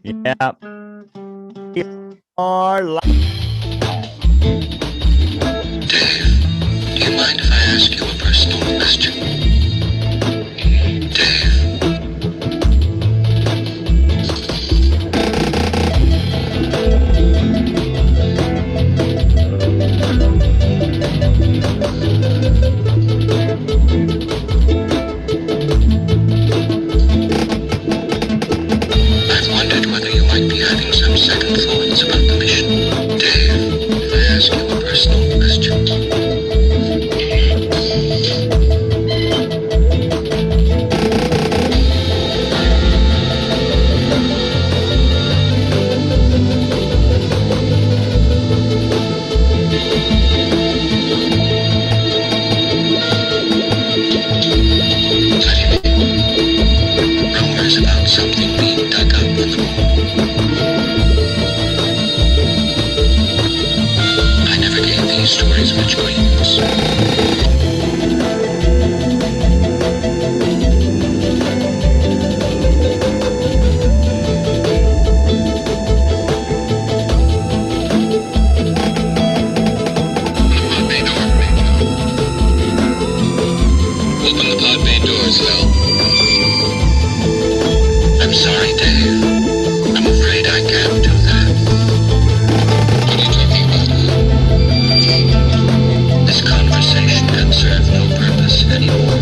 Yeah. We are live. Dave, do you mind if I ask you a personal question? Dave, I've wondered whether you might be having some second thoughts about the mission. Dave, if I ask you a personal question? What do you mean? Rumors about something being dug up on the moon? I never gave these stories much credence. Open the pod bay doors, Phil. I'm sorry, Dave. I'm afraid I can't do that. What are you talking about? This conversation can serve no purpose anymore.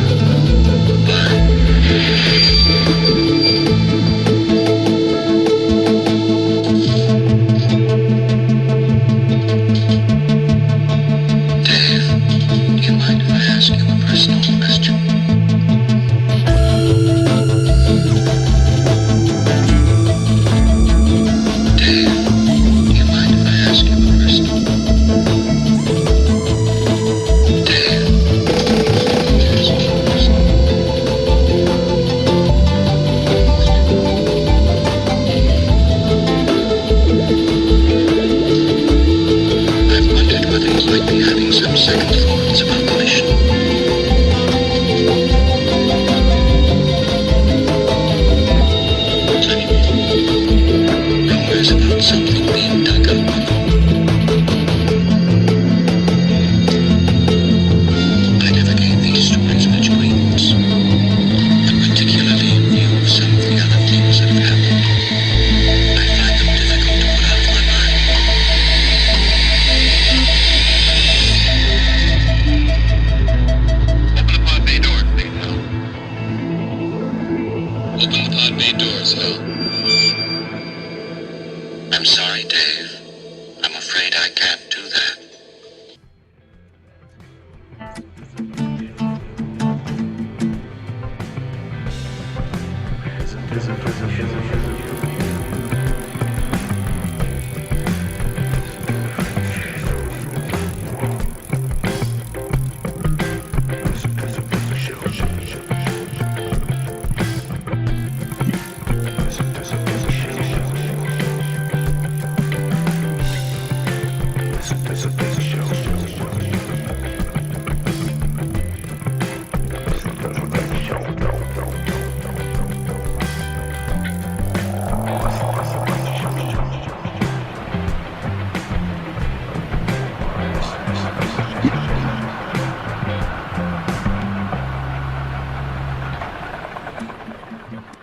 Dave, do you mind if I ask you a personal question? Dave, do you mind if I ask you a personal? Dave. I've wondered whether you might be having some second thoughts about the mission. Rumors about something being dug up. I never gave these stories much credence, but particularly in view of some of the other things that have happened, I find them difficult to put out of my mind. Open the pod bay doors, please, Phil. Open the pod bay doors, Phil. I'm sorry, Dave. I'm afraid I can't do that.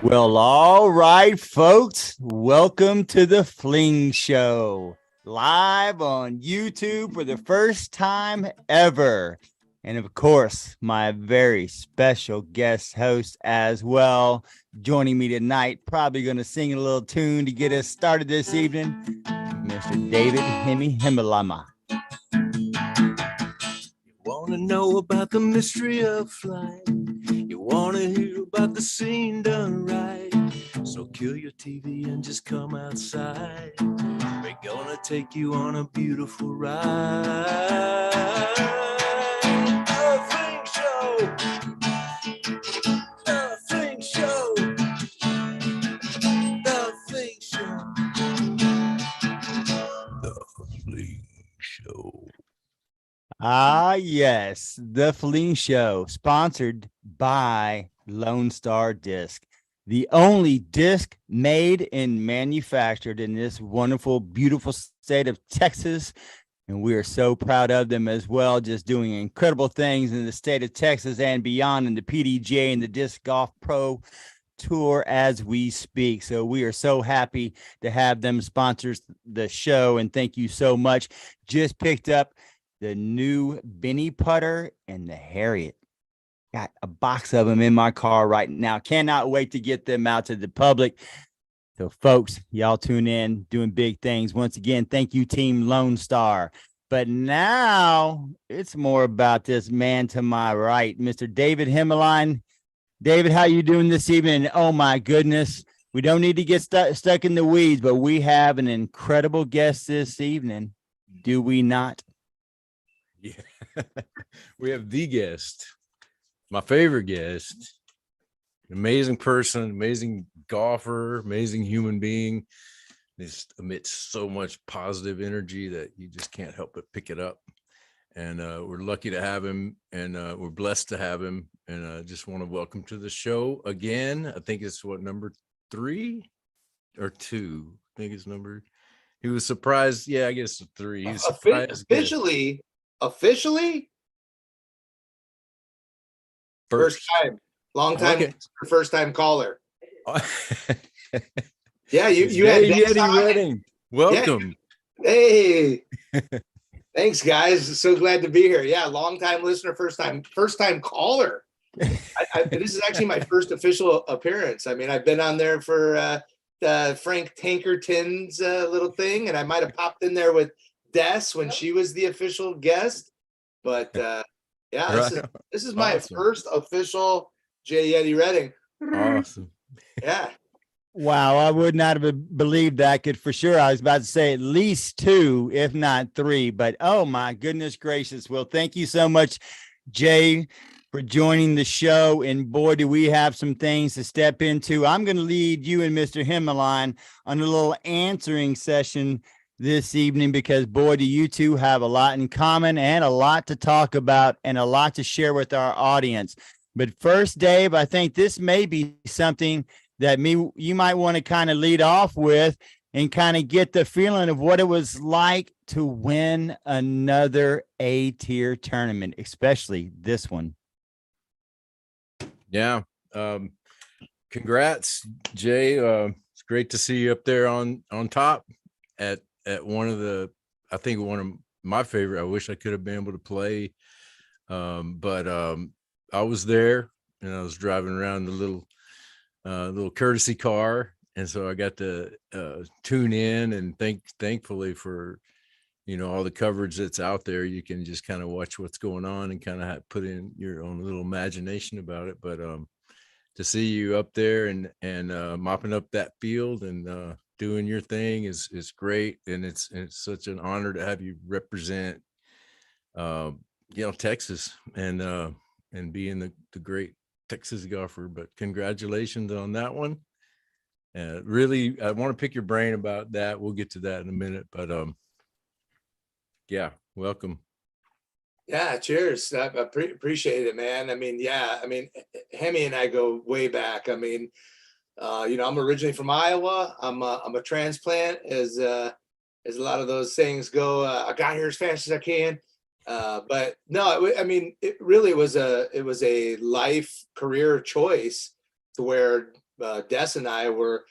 Well, all right, folks. Welcome to the Fling Show, live on YouTube for the first time ever. And of course, my very special guest host as well, joining me tonight, probably going to sing a little tune to get us started this evening, Mr. David Hemi Himalama. You want to know about the mystery of flight. You want to hear about the scene done right. So kill your TV and just come outside. We're gonna take you on a beautiful ride. The Fling Show. The Fling Show. The Fling Show. The Fling Show. Ah, yes, the Fling Show, sponsored by Lone Star Disc. the only disc made and manufactured in this wonderful, beautiful state of Texas. And we are so proud of them as well, just doing incredible things in the state of Texas and beyond in the PDGA and the Disc Golf Pro Tour as we speak. So we are so happy to have them sponsors the show. And thank you so much. Just picked up the new Benny putter and the Harriet. Got a box of them in my car right now. Cannot wait to get them out to the public. So, folks, y'all tune in, doing big things. Once again, thank you, Team Lone Star. But now it's more about this man to my right, Mr. David Himmeline. David, how you doing this evening? Oh, my goodness. We don't need to get stuck in the weeds, but we have an incredible guest this evening. Do we not? Yeah. We have the guest. My favorite guest, amazing person, amazing golfer, amazing human being. Just emits so much positive energy that you just can't help but pick it up. And we're lucky to have him, and we're blessed to have him. And I just want to welcome to the show again. I think it's number 3 or 2. I think it's number. He was surprised. Yeah, I guess 3. He was surprised. Officially. First time, long time, okay. First time caller. Yeah, you had Yeti Redding. Welcome. Yeah. Hey, thanks, guys. So glad to be here. Yeah, long time listener, first time caller. This is actually my first official appearance. I mean, I've been on there for Frank Tankerton's little thing, and I might have popped in there with Des when she was the official guest, but. Yeah, right. This is my first official J Yeti Redding. Awesome. Yeah. Wow, I would not have believed that. Could for sure. I was about to say at least 2, if not 3. But oh my goodness gracious! Well, thank you so much, Jay, for joining the show. And boy, do we have some things to step into. I'm going to lead you and Mr. Himmeline on a little answering session this evening, because boy, do you two have a lot in common and a lot to talk about and a lot to share with our audience. But first, Dave, I think this may be something that you might want to kind of lead off with and kind of get the feeling of what it was like to win another A-tier tournament, especially this one. Yeah. Congrats, Jay. It's great to see you up there on top at one of my favorite. I wish I could have been able to play, but I was there, and I was driving around the little courtesy car, and so I got to tune in, and thankfully for all the coverage that's out there. You can just kind of watch what's going on and kind of put in your own little imagination about it. But to see you up there and mopping up that field and doing your thing is great, and it's such an honor to have you represent Texas and being the great Texas golfer. But congratulations on that one. Really, I want to pick your brain about that. We'll get to that in a minute, but yeah, welcome. Yeah, cheers. I appreciate it, man. I mean, Hemi and I go way back. I mean, I'm originally from Iowa. I'm a transplant, as a lot of those things go. I got here as fast as I can, but no, it really was a life career choice to where Des and I were,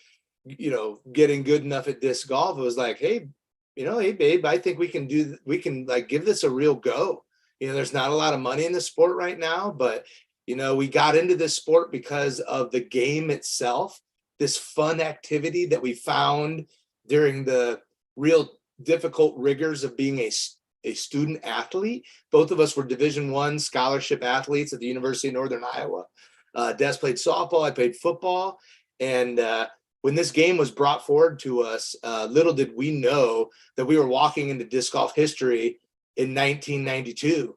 getting good enough at disc golf. It was like, hey babe, I think we can like give this a real go. There's not a lot of money in the sport right now, but we got into this sport because of the game itself, this fun activity that we found during the real difficult rigors of being a student athlete. Both of us were Division I scholarship athletes at the University of Northern Iowa. Des played softball, I played football. And when this game was brought forward to us, little did we know that we were walking into disc golf history in 1992.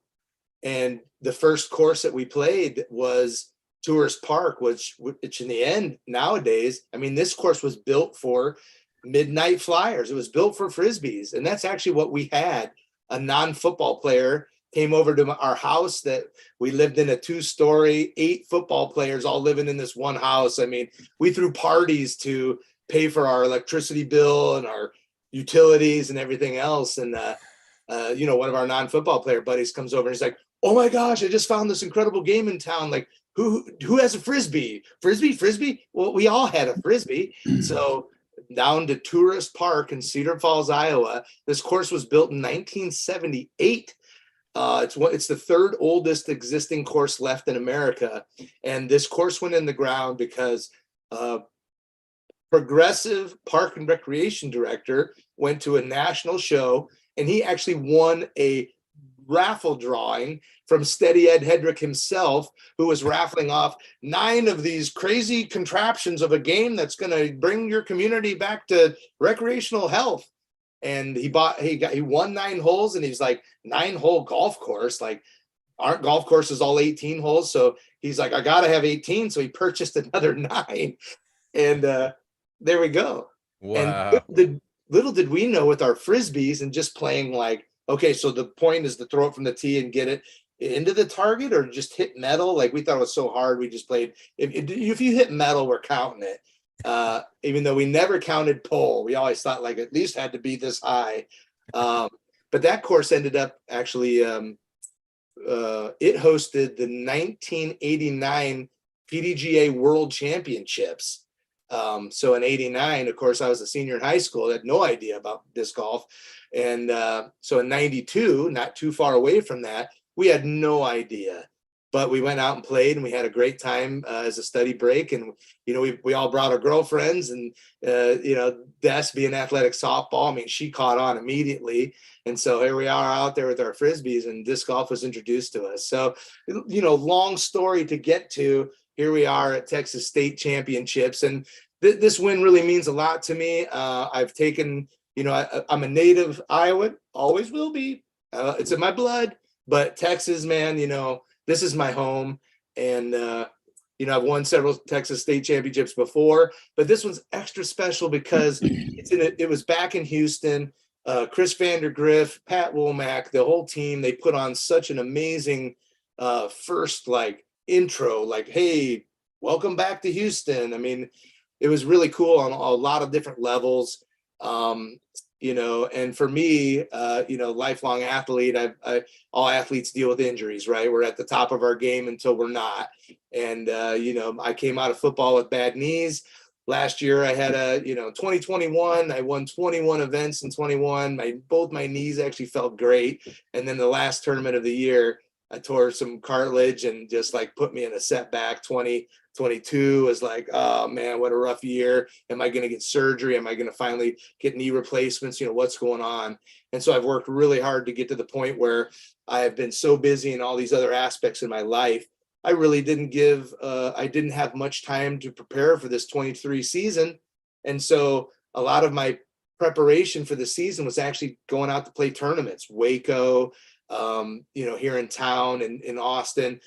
And the first course that we played was Tourist Park, which in the end, nowadays, this course was built for midnight flyers. It was built for Frisbees. And that's actually what we had, a non-football player came over to our house that we lived in, a 2-story, 8 football players all living in this one house. I mean, we threw parties to pay for our electricity bill and our utilities and everything else. And, one of our non-football player buddies comes over and he's like, oh my gosh, I just found this incredible game in town. Like, who has a Frisbee? Frisbee? Well, we all had a Frisbee. So down to Tourist Park in Cedar Falls, Iowa. This course was built in 1978. It's the third oldest existing course left in America. And this course went in the ground because progressive park and recreation director went to a national show, and he actually won a raffle drawing from Steady Ed Hedrick himself, who was raffling off 9 of these crazy contraptions of a game that's going to bring your community back to recreational health. And he won 9 holes, and he's like, 9-hole golf course, like, aren't golf courses all 18 holes? So he's like, I gotta have 18. So he purchased another 9, and there we go. Wow. And little did we know, with our Frisbees and just playing, like, okay, so the point is to throw it from the tee and get it into the target, or just hit metal. Like, we thought it was so hard. We just played, if you hit metal, we're counting it. Even though we never counted pole, we always thought, like, at least had to be this high. But that course ended up actually, it hosted the 1989 PDGA World Championships. So in 89, of course, I was a senior in high school. I had no idea about disc golf. And so in 92, not too far away from that, we had no idea. But we went out and played, and we had a great time as a study break. And, we all brought our girlfriends, and, Des being athletic softball, I mean, she caught on immediately. And so here we are out there with our Frisbees, and disc golf was introduced to us. So, long story to get to. Here we are at Texas State Championships, and this win really means a lot to me. I've taken, I'm a native Iowan, always will be. It's in my blood, but Texas, man, this is my home. And, I've won several Texas State Championships before, but this one's extra special because it was back in Houston. Chris Vandergriff, Pat Womack, the whole team, they put on such an amazing first, like, intro, like, hey, welcome back to Houston. I mean, it was really cool on a lot of different levels. And for me, lifelong athlete, all athletes deal with injuries, right? We're at the top of our game until we're not. And, I came out of football with bad knees. Last year I had 2021, I won 21 events in 21. Both my knees actually felt great. And then the last tournament of the year, I tore some cartilage and just, like, put me in a setback. 2022 was like, oh man, what a rough year. Am I going to get surgery? Am I going to finally get knee replacements? What's going on? And so I've worked really hard to get to the point where I have been so busy in all these other aspects in my life. I really didn't have much time to prepare for this 23 season. And so a lot of my preparation for the season was actually going out to play tournaments, Waco, here in town and in Austin.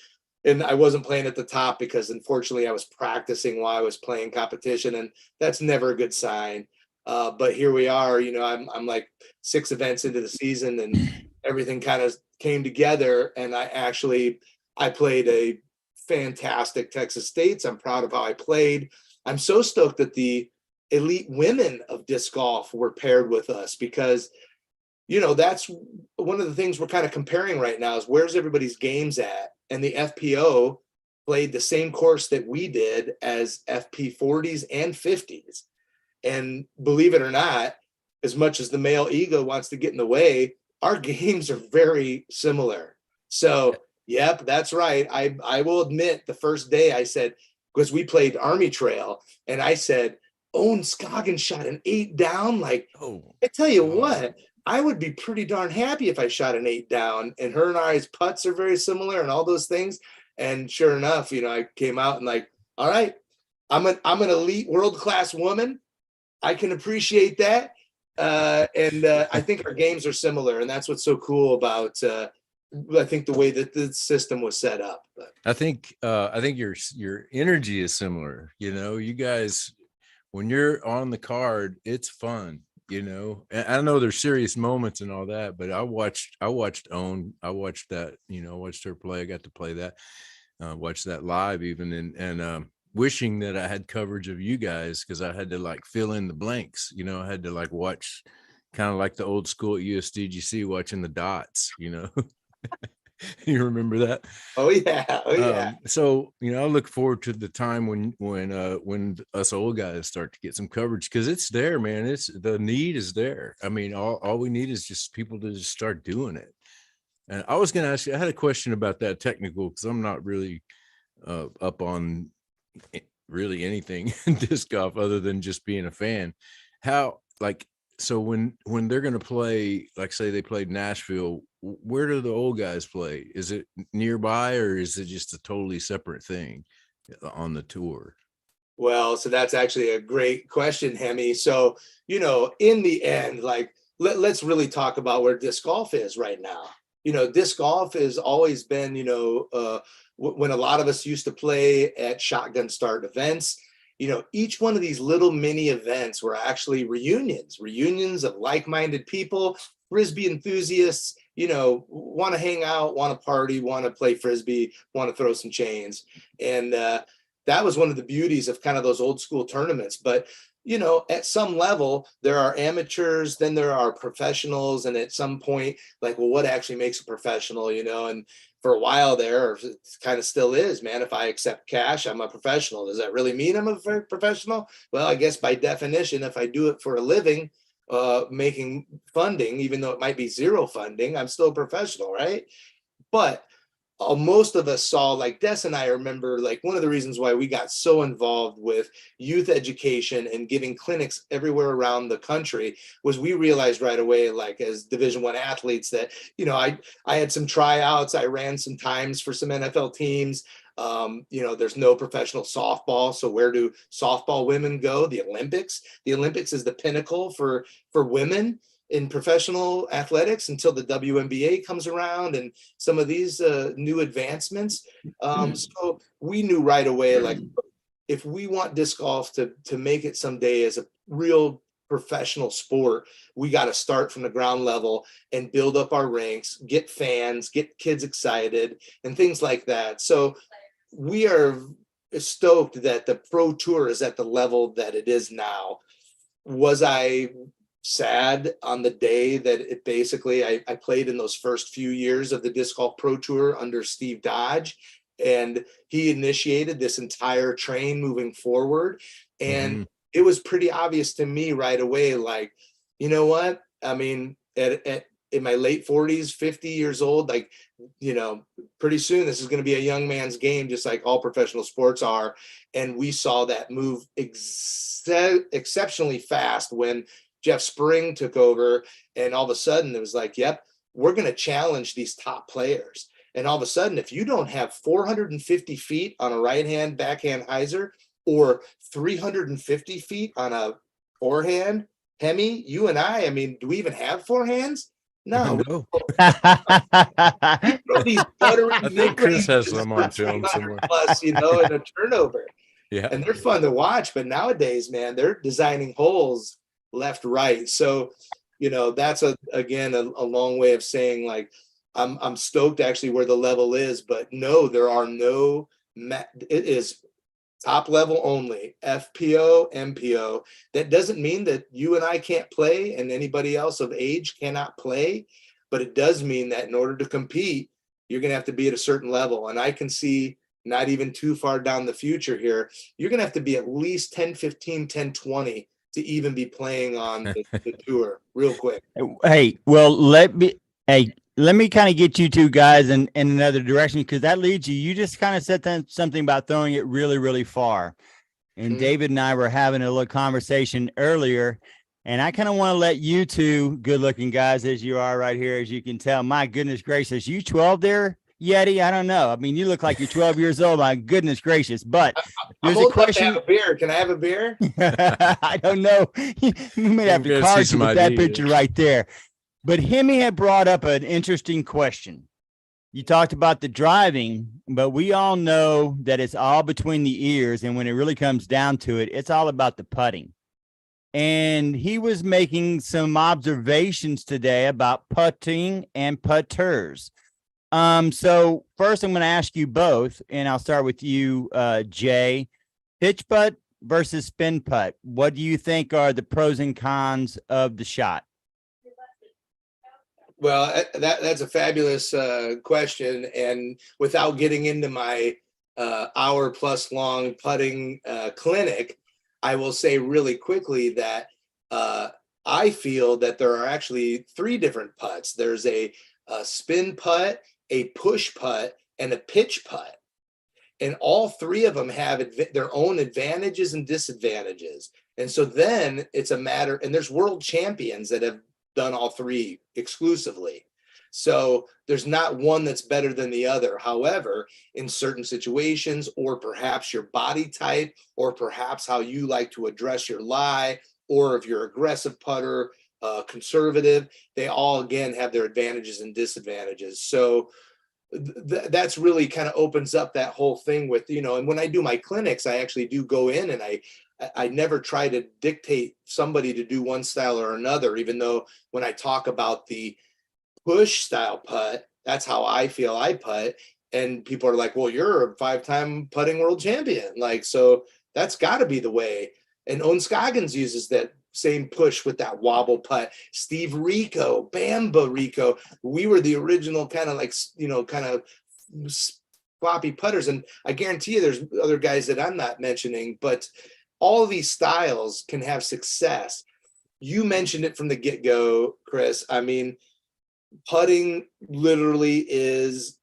And I wasn't playing at the top because, unfortunately, I was practicing while I was playing competition, and that's never a good sign. But here we are, I'm like 6 events into the season, and everything kind of came together. And I played a fantastic Texas States. I'm proud of how I played. I'm so stoked that the elite women of disc golf were paired with us, because that's one of the things we're kind of comparing right now, is where's everybody's games at? And the FPO played the same course that we did as FP 40s and 50s. And believe it or not, as much as the male ego wants to get in the way, our games are very similar. So, yep, that's right. I will admit, the first day I said, because we played Army Trail, and I said, Owen Scoggin shot an 8 down. Like, I tell you what, I would be pretty darn happy if I shot an 8 down. And her and I's putts are very similar and all those things. And sure enough, I came out and, like, all right, I'm an elite world-class woman. I can appreciate that. And I think our games are similar. And that's what's so cool about, I think, the way that the system was set up. But I think your energy is similar. You guys, when you're on the card, it's fun. you know. And I know there's serious moments and all that, but I watched Own. I watched that, you know, watched her play. I got to play that, watched that live even, and wishing that I had coverage of you guys, because I had to like fill in the blanks, you know. I had to like watch kind of like the old school at USDGC, watching the dots, you know. You remember that? Oh yeah, oh yeah. So, you know, I look forward to the time when us old guys start to get some coverage, because it's there, man. It's the need is there. I mean, all we need is just people to just start doing it. And I was going to ask you, I had a question about that technical, because I'm not really up on really anything in disc golf other than just being a fan. How, like, so when they're going to play, like say they played Nashville, where do the old guys play? Is it nearby, or is it just a totally separate thing on the tour? Well, so that's actually a great question, Hemi. So, you know, in the end, like let's really talk about where disc golf is right now. You know, disc golf has always been, you know, when a lot of us used to play at shotgun start events, you know, each one of these little mini events were actually reunions of like-minded people, Frisbee enthusiasts, you know, want to hang out, want to party, want to play Frisbee, want to throw some chains. And that was one of the beauties of kind of those old school tournaments. But, you know, at some level, there are amateurs, then there are professionals. And at some point, like, well, what actually makes a professional, you know? And for a while there, or it kind of still is, man, if I accept cash, I'm a professional. Does that really mean I'm a professional? Well, I guess by definition, if I do it for a living, making funding, even though it might be zero funding, I'm still a professional, right? But most of us saw, like Des and I remember, like one of the reasons why we got so involved with youth education and giving clinics everywhere around the country was we realized right away, like as Division I athletes, that, you know, I had some tryouts, I ran some times for some NFL teams. You know, there's no professional softball. So where do softball women go? The Olympics. The Olympics is the pinnacle for women in professional athletics until the WNBA comes around and some of these new advancements. So we knew right away, like, if we want disc golf to make it someday as a real professional sport, we got to start from the ground level and build up our ranks, get fans, get kids excited, and things like that. So we are stoked that the Pro Tour is at the level that it is now. Was I sad on the day that it basically, I played in those first few years of the Disc Golf Pro Tour under Steve Dodge, and he initiated this entire train moving forward. And it was pretty obvious to me right away, like, you know what? I mean, in my late 40s, 50 years old, like, you know, pretty soon this is going to be a young man's game, just like all professional sports are. And we saw that move exceptionally fast when Jeff Spring took over, and all of a sudden it was like, yep, we're going to challenge these top players. And all of a sudden, if you don't have 450 feet on a right-hand backhand hyzer or 350 feet on a forehand, Hemi, you and I mean, do we even have forehands? No. These buttery, I think Chris has them on film somewhere. Plus, you know, in a turnover. Yeah. And they're fun to watch, but nowadays, man, they're designing holes left, right. So, you know, that's again a long way of saying, like, I'm stoked actually where the level is, but no, there are no, it is top level only, FPO, MPO. That doesn't mean that you and I can't play and anybody else of age cannot play, but it does mean that in order to compete, you're going to have to be at a certain level. And I can see not even too far down the future here, you're going to have to be at least 10, 15, 10, 20 to even be playing on the tour real quick. Hey, well, let me kind of get you two guys in another direction, because that leads you. You just kind of said something about throwing it really, really far. And David and I were having a little conversation earlier, and I kind of want to let you two good looking guys, as you are right here, as you can tell, my goodness gracious, you 12 there, Yeti? I don't know. I mean, you look like you're 12 years old. My goodness gracious. But there's a question. Have a beer. Can I have a beer? I don't know. We may have to card you with that picture right there. But Hemi had brought up an interesting question. You talked about the driving, but we all know that it's all between the ears. And when it really comes down to it, it's all about the putting. and he was making some observations today about putting and putters. So first I'm going to ask you both, and I'll start with you, Jay. Pitch putt versus spin putt. What do you think are the pros and cons of the shot? Well, that's a fabulous question, and without getting into my hour plus long putting clinic, I will say really quickly that I feel that there are actually three different putts. There's a spin putt, a push putt, and a pitch putt. And all three of them have their own advantages and disadvantages. And so then it's a matter, and there's world champions that have done all three exclusively. So there's not one that's better than the other. However, in certain situations, or perhaps your body type, or perhaps how you like to address your lie, or if you're aggressive putter, conservative, they all again have their advantages and disadvantages. So that's really kind of opens up that whole thing with, and when I do my clinics, I actually do go in and I never try to dictate somebody to do one style or another, even though when I talk about the push style putt, that's how I feel I putt. And people are like, well, you're a 5-time putting world champion. Like, so that's got to be the way. And Owen Scoggins uses that same push with that wobble putt. Steve Rico, Bamba Rico, we were the original kind of like, kind of sloppy putters. And I guarantee you there's other guys that I'm not mentioning, but all of these styles can have success. You mentioned it from the get-go, Chris. I mean, putting literally is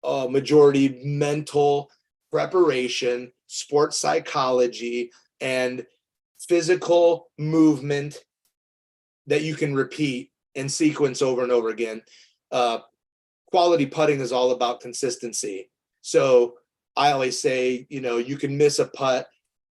a majority mental preparation, sports psychology, and physical movement that you can repeat and sequence over and over again. Quality putting is all about consistency. So I always say, you can miss a putt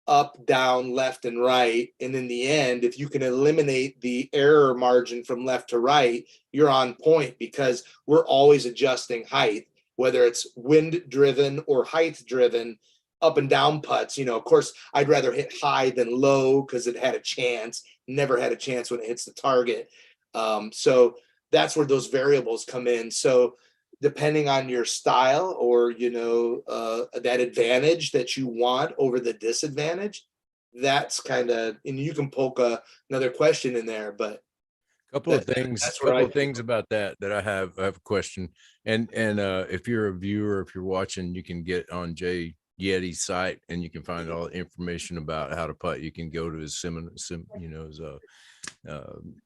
up, down, left, and right. And in the end, if you can eliminate the error margin from left to right, you're on point, because we're always adjusting height, whether it's wind driven or height driven. Up and down putts, of course, I'd rather hit high than low because it had a chance, never had a chance when it hits the target. So that's where those variables come in. So depending on your style or, that advantage that you want over the disadvantage, that's kind of, and you can poke another question in there, but couple of things about that I have a question. And if you're a viewer, if you're watching, you can get on Jay Yeti's site and you can find all the information about how to putt. You can go to his his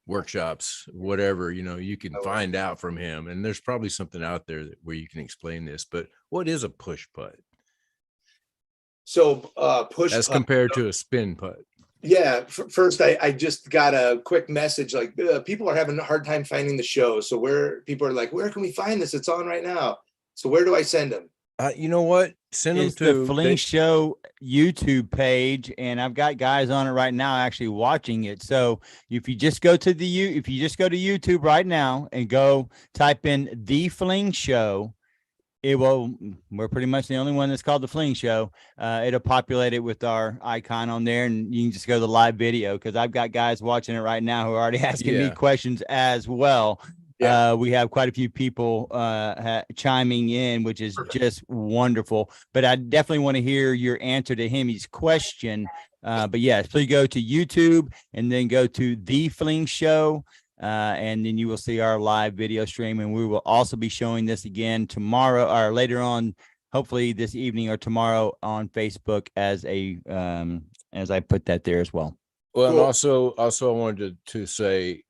workshops, whatever, you can find out from him. And there's probably something out there where you can explain this, but what is a push putt? So push as putt, compared to a spin putt? Yeah, first I just got a quick message, like people are having a hard time finding the show. So where people are like, where can we find this? It's on right now. So where do I send them? You know what? Send them to the Fling Show YouTube page, and I've got guys on it right now actually watching it. So if you just go to YouTube right now and go type in the Fling Show, we're pretty much the only one that's called the Fling Show. It'll populate it with our icon on there, and you can just go to the live video, because I've got guys watching it right now who are already asking me questions as well. Yeah. We have quite a few people chiming in, which is just wonderful. But I definitely want to hear your answer to his question. But yes, please go to YouTube and then go to The Fling Show. And then you will see our live video stream. And we will also be showing this again tomorrow or later on, hopefully this evening or tomorrow on Facebook as I put that there as well. Well, cool. And also I wanted to say,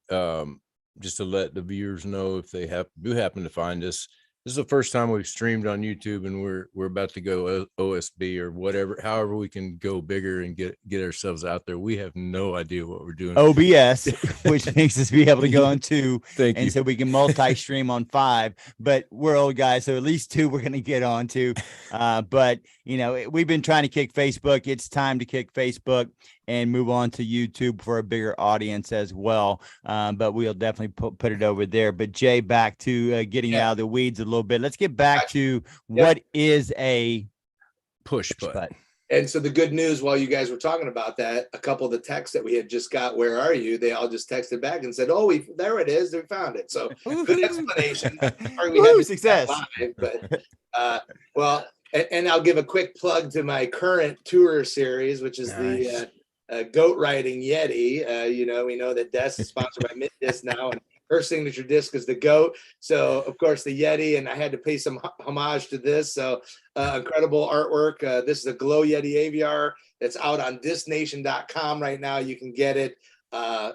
just to let the viewers know, if they do happen to find us, this is the first time we've streamed on YouTube, and we're about to go OSB or whatever, however we can go bigger and get ourselves out there. We have no idea what we're doing. OBS, which makes us be able to go on 2. And so we can multi-stream on 5, but we're old guys, so at least 2 we're going to get on to. But we've been trying to kick Facebook. It's time to kick Facebook and move on to YouTube for a bigger audience as well. But we'll definitely put it over there. But Jay, back to getting out of the weeds a little bit. Let's get back to what is a push putt. And so the good news, while you guys were talking about that, a couple of the texts that we had just got, where are you? They all just texted back and said, oh, there it is. We found it. So good explanation. Sorry we had Woo, to do that success. live, but well, and I'll give a quick plug to my current tour series, which is Nice. the goat riding Yeti. We know that Des is sponsored by Mint Disc now, and her signature disc is the goat. So of course the Yeti, and I had to pay some homage to this. So incredible artwork. This is a Glow Yeti Aviar that's out on discnation.com right now. You can get it.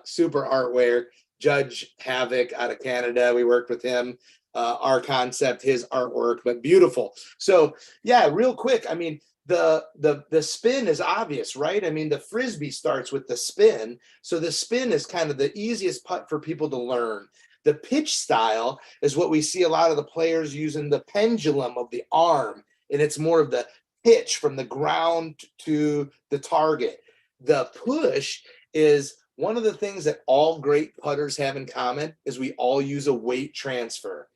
Super artwork. Judge Havoc out of Canada. We worked with him. Our concept, his artwork, but beautiful. So yeah, real quick. I mean, the spin is obvious, right? I mean, the Frisbee starts with the spin. So the spin is kind of the easiest putt for people to learn. The pitch style is what we see a lot of the players using, the pendulum of the arm, and it's more of the pitch from the ground to the target. The push is one of the things that all great putters have in common is we all use a weight transfer.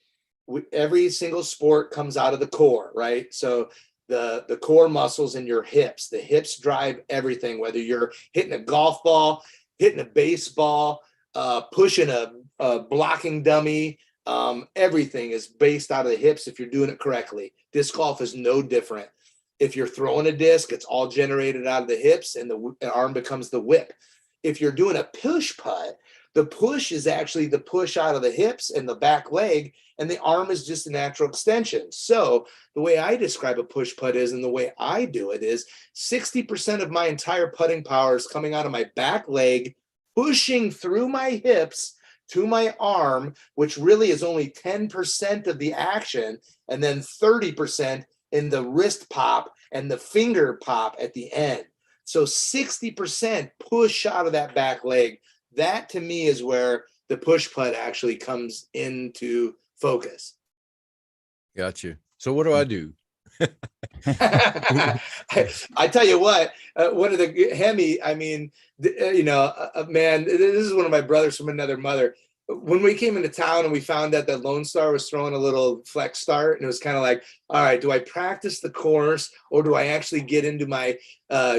Every single sport comes out of the core, right? So the core muscles in your hips, the hips drive everything, whether you're hitting a golf ball, hitting a baseball, pushing a blocking dummy, everything is based out of the hips if you're doing it correctly. Disc golf is no different. If you're throwing a disc, it's all generated out of the hips, and the arm becomes the whip. If you're doing a push putt, the push is actually the push out of the hips and the back leg, and the arm is just a natural extension. So the way I describe a push putt is, and the way I do it is, 60% of my entire putting power is coming out of my back leg, pushing through my hips to my arm, which really is only 10% of the action, and then 30% in the wrist pop and the finger pop at the end. So 60% push out of that back leg. That to me is where the push putt actually comes into focus. Got you. So what do I do? I tell you what, one of the Hemi, I mean, man, this is one of my brothers from another mother. When we came into town and we found out that Lone Star was throwing a little flex start, and it was kind of like, all right, do I practice the course, or do I actually get into my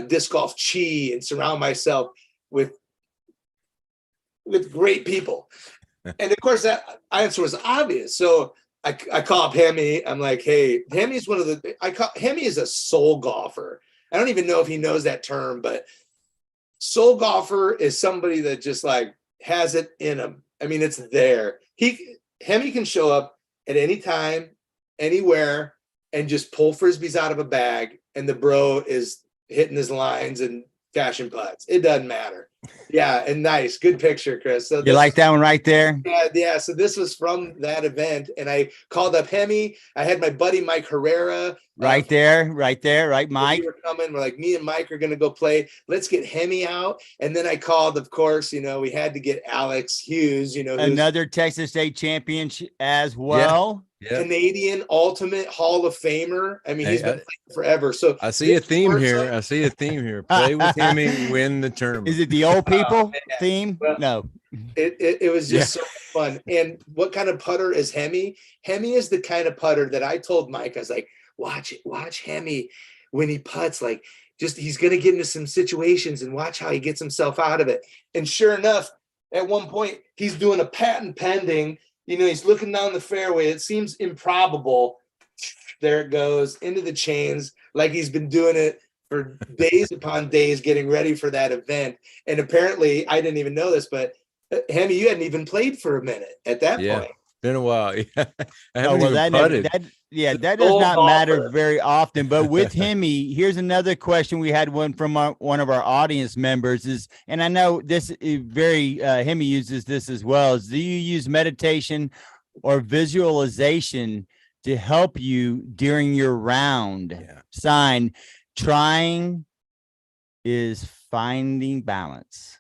disc golf chi and surround myself with great people? And of course that answer was obvious. So I call up Hemi. I'm like, hey, Hemi's Hemi is a soul golfer. I don't even know if he knows that term, but soul golfer is somebody that just like has it in him. I mean, it's there. Hemi can show up at any time, anywhere, and just pull Frisbees out of a bag, and the bro is hitting his lines and cashing putts. It doesn't matter. Yeah, and nice. Good picture, Chris. So You like that one right there? Yeah. So this was from that event, and I called up Hemi. I had my buddy Mike Herrera. Right there, right, Mike. We were coming. We're like, me and Mike are going to go play. Let's get Hemi out. And then I called, of course, we had to get Alex Hughes, Another Texas State champion as well. Yeah. Canadian Ultimate Hall of Famer. I mean, he's been playing forever. So I see a theme here. Play with Hemi, win the tournament. Is it the old people theme? Well, no. It was just so fun. And what kind of putter is Hemi? Hemi is the kind of putter that I told Mike, I was like, watch Hemi when he putts, like he's going to get into some situations and watch how he gets himself out of it. And sure enough, at one point he's doing a patent pending, he's looking down the fairway. It seems improbable. There it goes into the chains, like he's been doing it for days upon days, getting ready for that event. And apparently I didn't even know this, but Hemi, you hadn't even played for a minute at that point. Been a while. I haven't even putted. That does not matter very often. But with Hemi, here's another question we had one from one of our audience members is, and I know this is very Hemi uses this as well, is do you use meditation or visualization to help you during your round? Sign, trying is finding balance.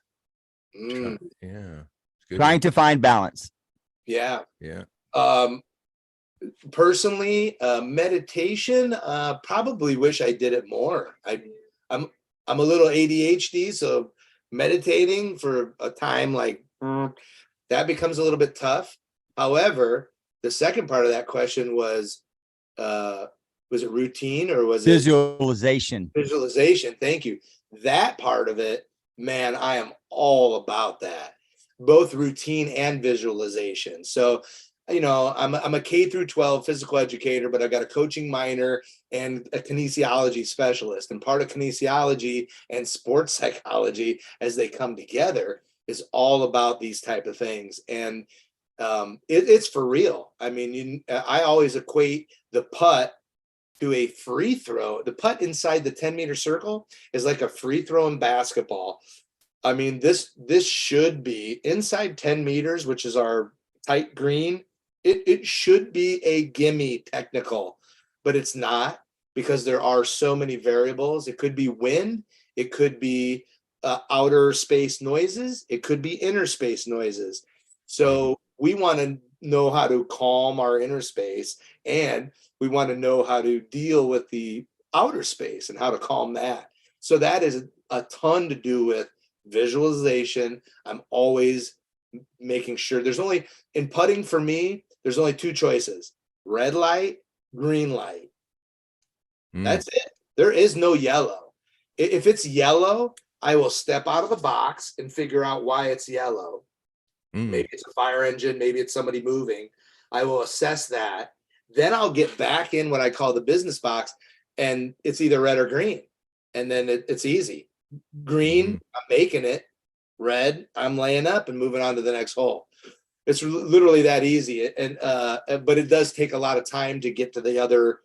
Trying to find balance. Yeah. Personally, meditation, probably wish I did it more. I'm a little ADHD, so meditating for a time like that becomes a little bit tough. However, the second part of that question was was it routine or was it Visualization. visualization? Thank you. That part of it, man, I am all about that, both routine and visualization. So, you know, I'm a K through 12 physical educator, but I've got a coaching minor and a kinesiology specialist. And part of kinesiology and sports psychology, as they come together, is all about these type of things. And it's for real. I mean, I always equate the putt to a free throw. The putt inside the 10-meter circle is like a free throw in basketball. I mean, this should be inside 10 meters, which is our tight green. It should be a gimme technical, but it's not, because there are so many variables. It could be wind. It could be outer space noises. It could be inner space noises. So we want to know how to calm our inner space, and we want to know how to deal with the outer space and how to calm that. So that is a ton to do with visualization. I'm always making sure in putting for me, there's only two choices: red light, green light. That's it. There is no yellow. If it's yellow, I will step out of the box and figure out why it's yellow. Maybe it's a fire engine, maybe it's somebody moving. I will assess that. Then I'll get back in what I call the business box, and it's either red or green. And then it's easy. Green, I'm making it. Red, I'm laying up and moving on to the next hole. It's literally that easy. And but it does take a lot of time to get to the other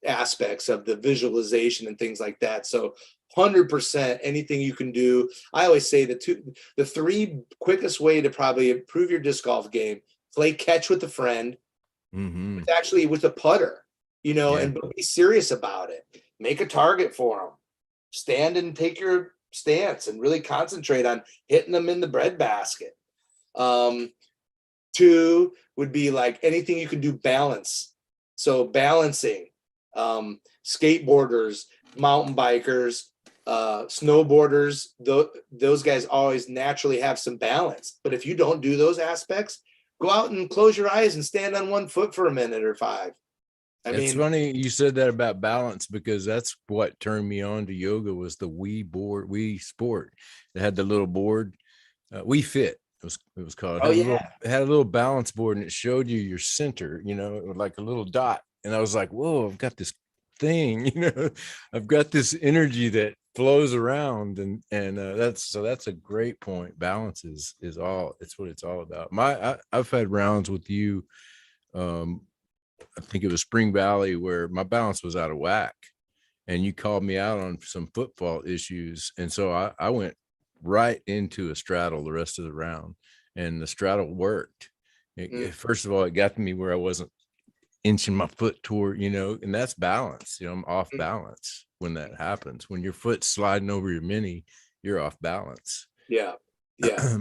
aspects of the visualization and things like that. So 100% anything you can do. I always say the three quickest way to probably improve your disc golf game: play catch with a friend, actually with a putter, you know, and be serious about it. Make a target for them. Stand and take your stance and really concentrate on hitting them in the breadbasket. Two would be like anything you can do balance. So balancing, skateboarders, mountain bikers, snowboarders, those guys always naturally have some balance. But if you don't do those aspects, go out and close your eyes and stand on one foot for a minute or five. It's funny you said that about balance, because that's what turned me on to yoga, was the Wii Sport. It had the little board, Wii Fit. It was called. It had a little balance board, and it showed you your center, you know, like a little dot. And I was like, whoa, I've got this thing, you know, I've got this energy that flows around, and that's a great point. Balance is what it's all about. I've had rounds with you. I think it was Spring Valley, where my balance was out of whack, and you called me out on some foot fault issues. And so I went right into a straddle the rest of the round, and the straddle worked. First of all, it got to me where I wasn't inching my foot toward, you know, and that's balance. You know, I'm off balance when that happens. When your foot's sliding over your mini, you're off balance. Yeah.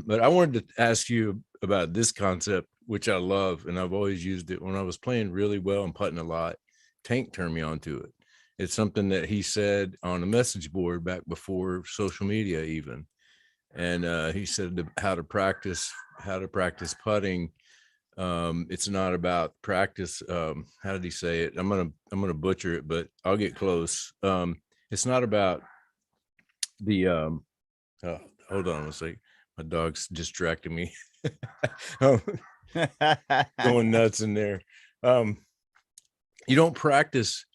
But I wanted to ask you about this concept, which I love, and I've always used it when I was playing really well and putting a lot. Tank turned me onto it. It's something that he said on a message board back before social media even. And he said how to practice putting. It's not about practice. How did he say it? I'm gonna butcher it, but I'll get close. It's not about the hold on a second. My dog's distracting me. Going nuts in there. You don't practice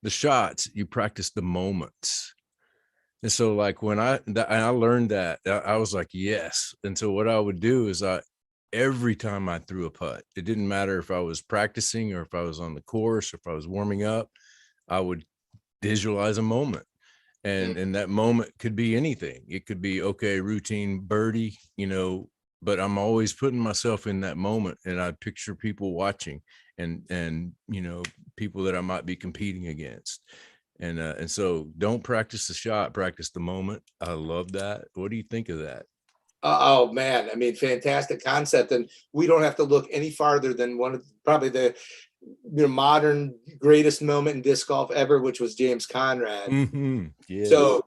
the shots, you practice the moments. And so like when I learned that, I was like, yes. And so what I would do is every time I threw a putt, it didn't matter if I was practicing or if I was on the course or if I was warming up, I would visualize a moment. And that moment could be anything. It could be, okay, routine birdie, you know, but I'm always putting myself in that moment, and I picture people watching and you know, people that I might be competing against. And so don't practice the shot, practice the moment. I love that. What do you think of that? Oh man, I mean, fantastic concept. And we don't have to look any farther than one of probably the modern greatest moment in disc golf ever, which was James Conrad. Yes. So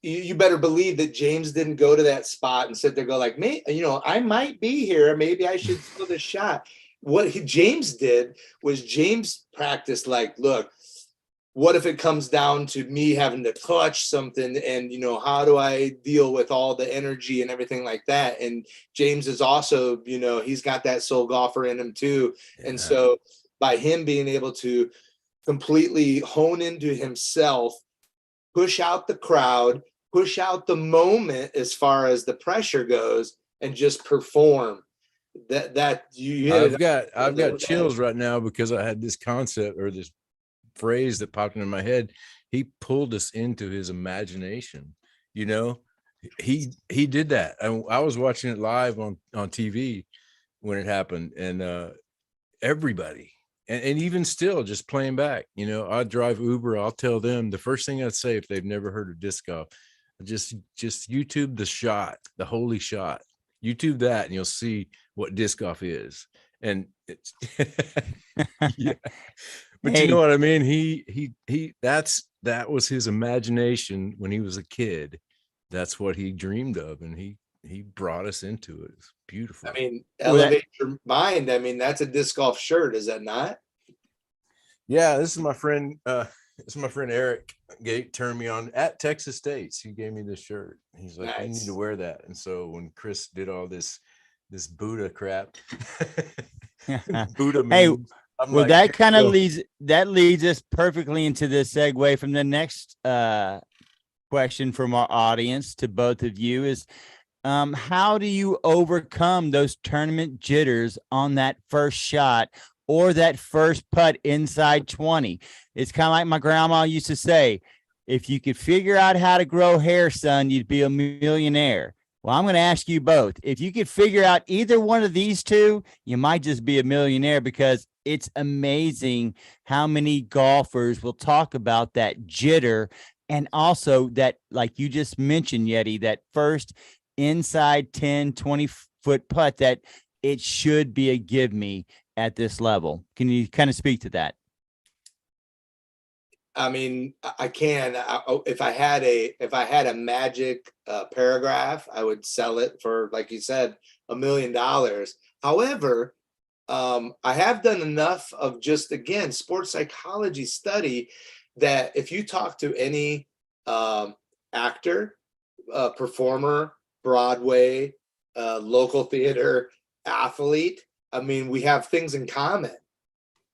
you better believe that James didn't go to that spot and sit there, go like, me, you know, I might be here. Maybe I should throw this shot. What James did was James practiced like, look, what if it comes down to me having to clutch something, and how do I deal with all the energy and everything like that? And James is also, he's got that soul golfer in him too. Yeah. And so by him being able to completely hone into himself, push out the crowd, push out the moment as far as the pressure goes, and just perform. That you hit I've got chills right now because I had this concept or this phrase that popped into my head. He pulled us into his imagination. He did that. I was watching it live on TV when it happened, and everybody, and even still just playing back, I drive Uber, I'll tell them the first thing I'd say if they've never heard of disc golf, just YouTube the holy shot, YouTube that, and you'll see what disc golf is. And it's yeah. But Hey. you know what I mean? That was his imagination when he was a kid. That's what he dreamed of, and he brought us into it. It's beautiful. I mean, elevate your mind. I mean, that's a disc golf shirt, is that not? Yeah, this is my friend. This is my friend Eric. Turned me on at Texas State's. He gave me this shirt. He's like, "You need to wear that." And so when Chris did all this Buddha crap, Buddha memes, well, like, that kind of leads us perfectly into this segue from the next question from our audience to both of you is, how do you overcome those tournament jitters on that first shot or that first putt inside 20? It's kind of like my grandma used to say, if you could figure out how to grow hair, son, you'd be a millionaire. Well, I'm going to ask you both. If you could figure out either one of these two, you might just be a millionaire, because it's amazing how many golfers will talk about that jitter. And also that, like you just mentioned, Yeti, that first inside 10, 20-foot putt, that it should be a give me at this level. Can you kind of speak to that? I mean, I can. If I had a magic paragraph, I would sell it for, like you said, $1 million. However, I have done enough of just, again, sports psychology study that if you talk to any actor, performer, Broadway, local theater, athlete, I mean, we have things in common.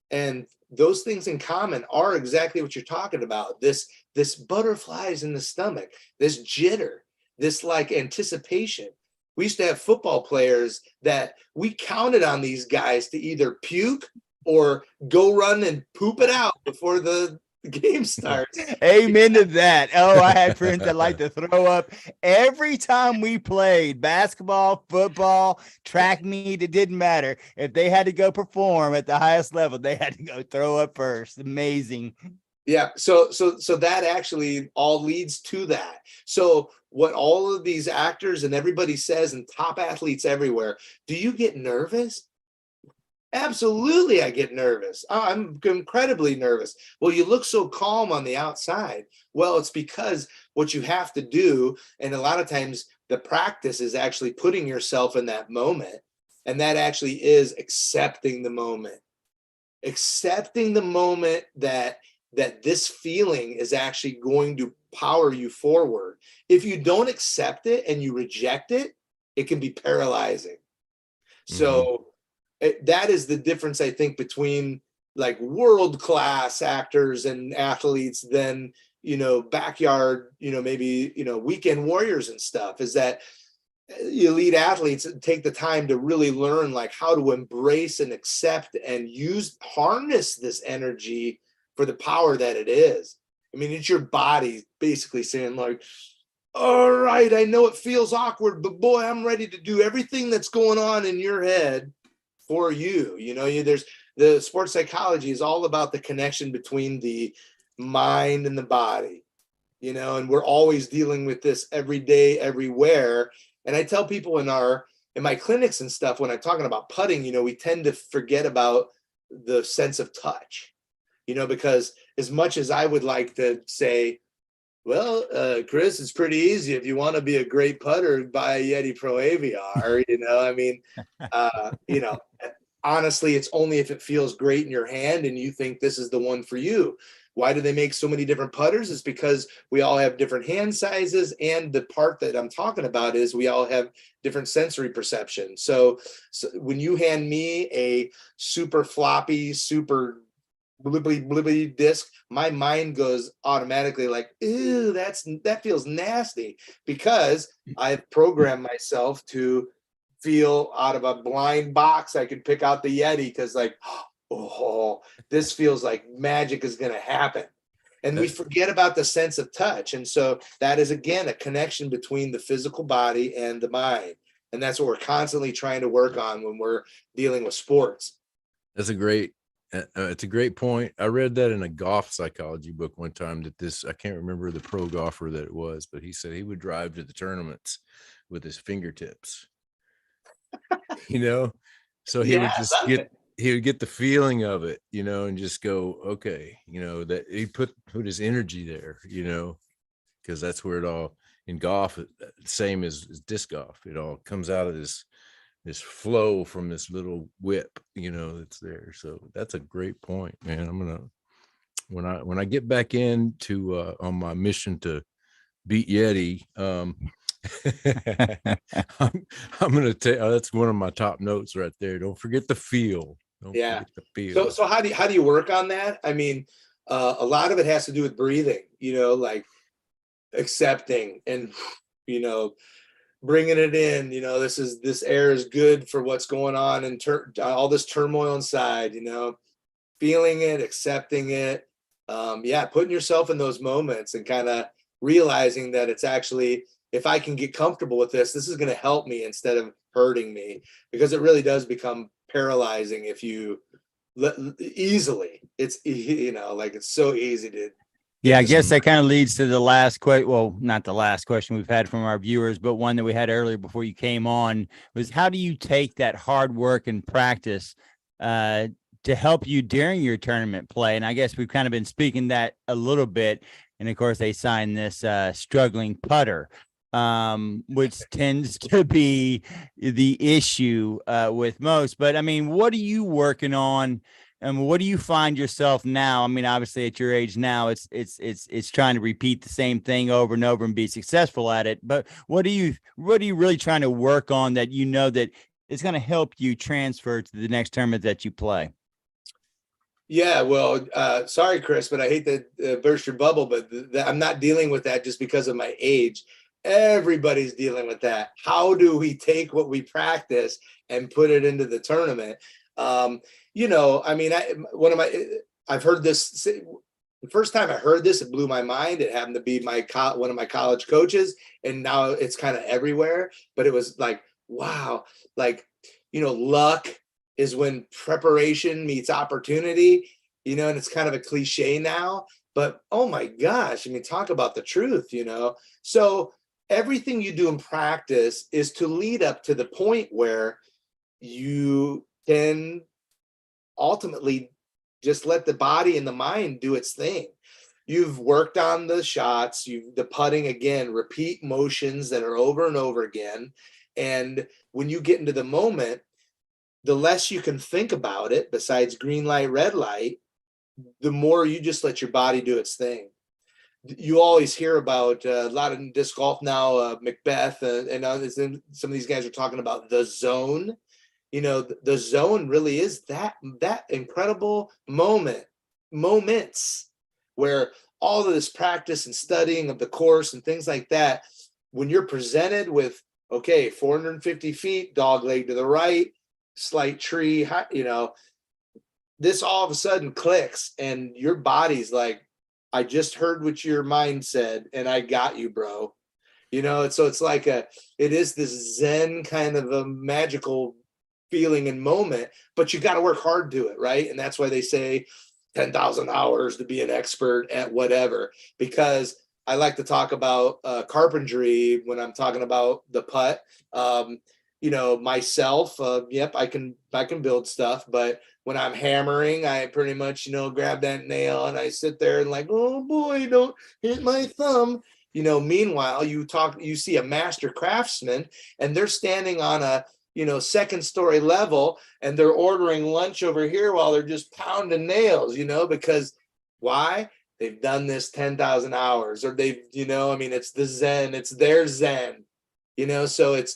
And those things in common are exactly what you're talking about. This butterflies in the stomach, this jitter, this like anticipation. We used to have football players that we counted on these guys to either puke or go run and poop it out before the game starts. Amen to that. Oh, I had friends that like to throw up every time we played basketball, football, track meet. It didn't matter. If they had to go perform at the highest level, they had to go throw up first. Amazing. Yeah. So that actually all leads to that. So what all of these actors and everybody says, and top athletes everywhere, do you get nervous? Absolutely, I get nervous. I'm incredibly nervous. Well, you look so calm on the outside. Well, it's because what you have to do, and a lot of times the practice is actually putting yourself in that moment. And that actually is accepting the moment. Accepting the moment that this feeling is actually going to power you forward. If you don't accept it and you reject it, it can be paralyzing. So that is the difference, I think, between like world-class actors and athletes than, backyard, maybe, weekend warriors and stuff, is that elite athletes take the time to really learn like how to embrace and accept and harness this energy for the power that it is. I mean, it's your body basically saying like, all right, I know it feels awkward, but boy, I'm ready to do everything that's going on in your head for you. There's the sports psychology is all about the connection between the mind and the body, and we're always dealing with this every day, everywhere. And I tell people in my clinics and stuff, when I'm talking about putting, we tend to forget about the sense of touch, because as much as I would like to say, well, Chris, it's pretty easy. If you want to be a great putter, buy a Yeti Pro Aviar. I mean, honestly, it's only if it feels great in your hand and you think this is the one for you. Why do they make so many different putters? It's because we all have different hand sizes, and the part that I'm talking about is we all have different sensory perception. So when you hand me a super floppy, super blibbly blibbly disc, my mind goes automatically like, ew, that feels nasty, because I've programmed myself to feel out of a blind box. I could pick out the Yeti because like, oh, this feels like magic is going to happen. And we forget about the sense of touch. And so that is, again, a connection between the physical body and the mind. And that's what we're constantly trying to work on when we're dealing with sports. That's a great, it's a great point. I read that in a golf psychology book one time, that this, I can't remember the pro golfer that it was, but he said he would drive to the tournaments with his fingertips, you know, so he would just he would get the feeling of it, you know, and just go, okay, you know, that he put his energy there, you know, because that's where it all, in golf, same as disc golf, it all comes out of this flow from this little whip, you know, that's there. So that's a great point, man. I'm gonna, when I get back into on my mission to beat Yeti, I'm gonna take, that's one of my top notes right there. Don't forget the feel. Don't forget the feel. So how do you work on that? I mean, a lot of it has to do with breathing, you know, like accepting and, you know, bringing it in, you know, this air is good for what's going on and all this turmoil inside, you know, feeling it, accepting it. Putting yourself in those moments and kind of realizing that it's actually, if I can get comfortable with this is going to help me instead of hurting me, because it really does become paralyzing if you easily, it's, you know, like it's so easy to. Yeah, I guess that kind of leads to the last question. Well, not the last question we've had from our viewers, but one that we had earlier before you came on was, how do you take that hard work and practice to help you during your tournament play? And I guess we've kind of been speaking that a little bit. And of course, they signed this struggling putter, which tends to be the issue with most. But I mean, what are you working on? And what do you find yourself now? I mean, obviously at your age now, it's trying to repeat the same thing over and over and be successful at it. But what are you really trying to work on that you know that it's going to help you transfer to the next tournament that you play? Yeah, well, sorry, Chris, but I hate to burst your bubble, but I'm not dealing with that just because of my age. Everybody's dealing with that. How do we take what we practice and put it into the tournament? You know, I mean, I've heard this. The first time I heard this, it blew my mind. It happened to be one of my college coaches, and now it's kind of everywhere. But it was like, wow, like, you know, luck is when preparation meets opportunity, you know, and it's kind of a cliche now, but oh my gosh, I mean, talk about the truth, you know? So everything you do in practice is to lead up to the point where you can ultimately just let the body and the mind do its thing. You've worked on the shots, the putting again, repeat motions that are over and over again. And when you get into the moment, the less you can think about it besides green light, red light, the more you just let your body do its thing. You always hear about a lot of disc golf now, Macbeth and others, and some of these guys are talking about the zone. You know, the zone really is that incredible moments where all of this practice and studying of the course and things like that, when you're presented with, okay, 450 feet, dog leg to the right, slight tree, you know, this all of a sudden clicks and your body's like, I just heard what your mind said and I got you, bro. You know, so it's like it is this Zen kind of a magical feeling and moment, but you got to work hard to it, right? And that's why they say 10,000 hours to be an expert at whatever, because I like to talk about carpentry when I'm talking about the putt. You know, myself, yep, I can build stuff, but when I'm hammering, I pretty much, you know, grab that nail and I sit there and like, oh boy, don't hit my thumb. You know, meanwhile, you see a master craftsman and they're standing on a, you know, second story level and they're ordering lunch over here while they're just pounding nails, you know, because why? They've done this 10,000 hours, or they've, you know, I mean, it's the Zen, it's their Zen, you know, so it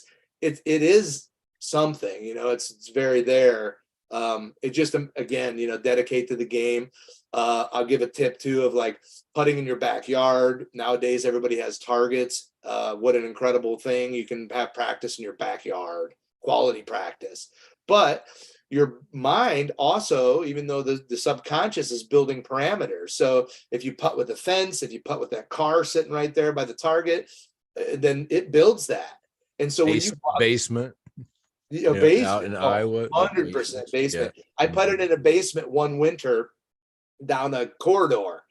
is something, you know, it's very there. It just, again, you know, dedicate to the game. I'll give a tip too of like putting in your backyard. Nowadays, everybody has targets. What an incredible thing. You can have practice in your backyard, quality practice. But your mind also, even though the subconscious is building parameters. So if you putt with a fence, if you putt with that car sitting right there by the target, then it builds that. And so when you basement, you know, yeah, basement, out in Iowa, 100% basement. Yeah. I putted in a basement one winter down a corridor,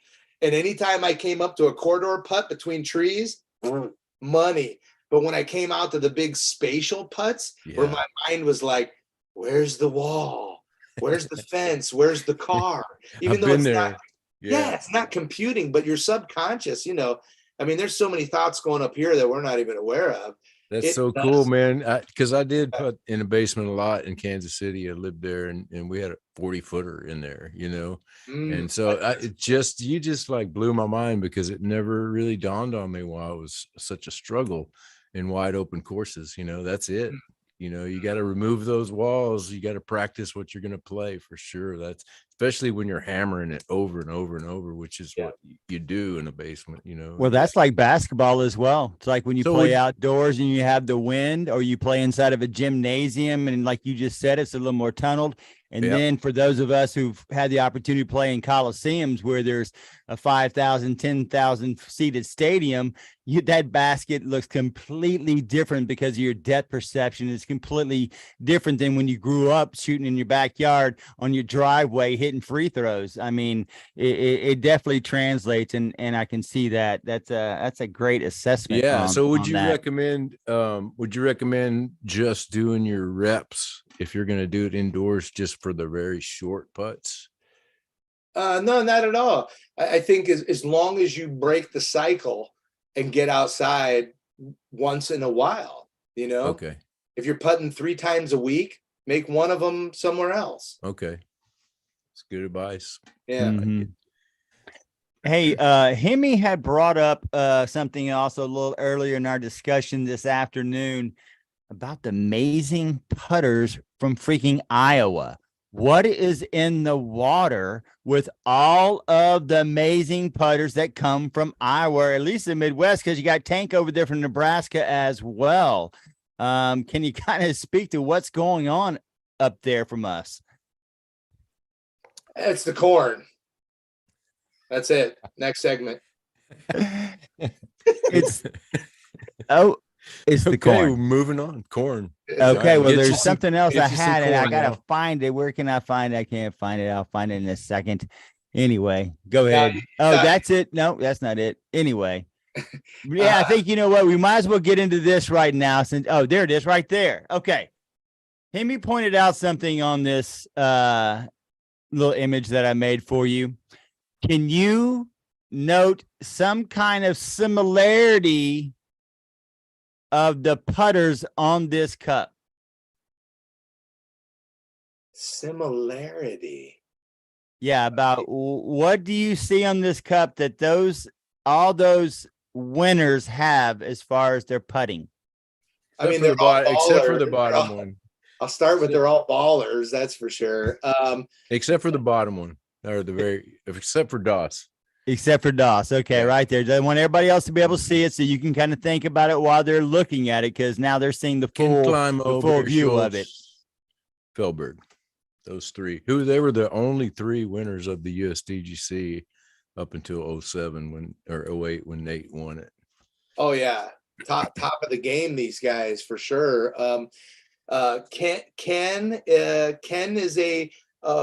and anytime I came up to a corridor putt between trees, money. But when I came out to the big spatial putts, where my mind was like, where's the wall? Where's the fence? Where's the car? Even I've though been it's there. not, yeah, it's not computing, but your subconscious, you know, I mean, there's so many thoughts going up here that we're not even aware of. That's It so does. cool, man. Because I did put in a basement a lot in Kansas City. I lived there, and we had a 40-footer in there, you know. And so you just like blew my mind, because it never really dawned on me why it was such a struggle in wide open courses. You know, that's it. You know, you got to remove those walls. You got to practice what you're going to play for sure. That's especially when you're hammering it over and over and over, which is what you do in a basement, you know. Well, that's like basketball as well. It's like when you So play outdoors and you have the wind, or you play inside of a gymnasium, and like you just said, it's a little more tunneled. And then for those of us who've had the opportunity to play in coliseums where there's a 5,000, 10,000 seated stadium, that basket looks completely different because your depth perception is completely different than when you grew up shooting in your backyard on your driveway, hitting free throws. I mean, it definitely translates, and I can see that. That's a great assessment. Yeah. So would you that. recommend just doing your reps if you're going to do it indoors, just for the very short putts? No, not at all. I think as long as you break the cycle and get outside once in a while, you know. Okay. If you're putting 3 times a week, make one of them somewhere else. Okay. It's good advice. Yeah. Mhm. Hey, Hemi had brought up something also a little earlier in our discussion this afternoon about the amazing putters from freaking Iowa. What is in the water with all of the amazing putters that come from Iowa, or at least the Midwest, because you got Tank over there from Nebraska as well. Can you kind of speak to what's going on up there from us? It's the corn. That's it. Next segment. It's the corn. We're moving on. Corn. Okay, well, Get you there's some- something else get I you some had, and I corn gotta now. find it. Where can I find it? I can't find it. I'll find it in a second. Anyway, go Yeah, ahead. Oh, yeah. that's it. No, that's not it. Anyway, yeah, I think you know what. We might as well get into this right now. Since there it is, right there. Okay, Hemi pointed out something on this little image that I made for you. Can you note some kind of similarity of the putters on this cup? Similarity. Yeah, about what do you see on this cup that all those winners have as far as their putting? I mean, they're all except for the ballers. bottom one. I'll start with they're all ballers, that's for sure. Except for the bottom one, or except for Doss. Except for Doss. Okay, Yeah. right there. I want everybody else to be able to see it so you can kind of think about it while they're looking at it, because now they're seeing the full view of it. Felberg. Those three. They were the only 3 winners of the USDGC up until 07 or 08 when Nate won it. Oh yeah, top of the game, these guys for sure. Ken is a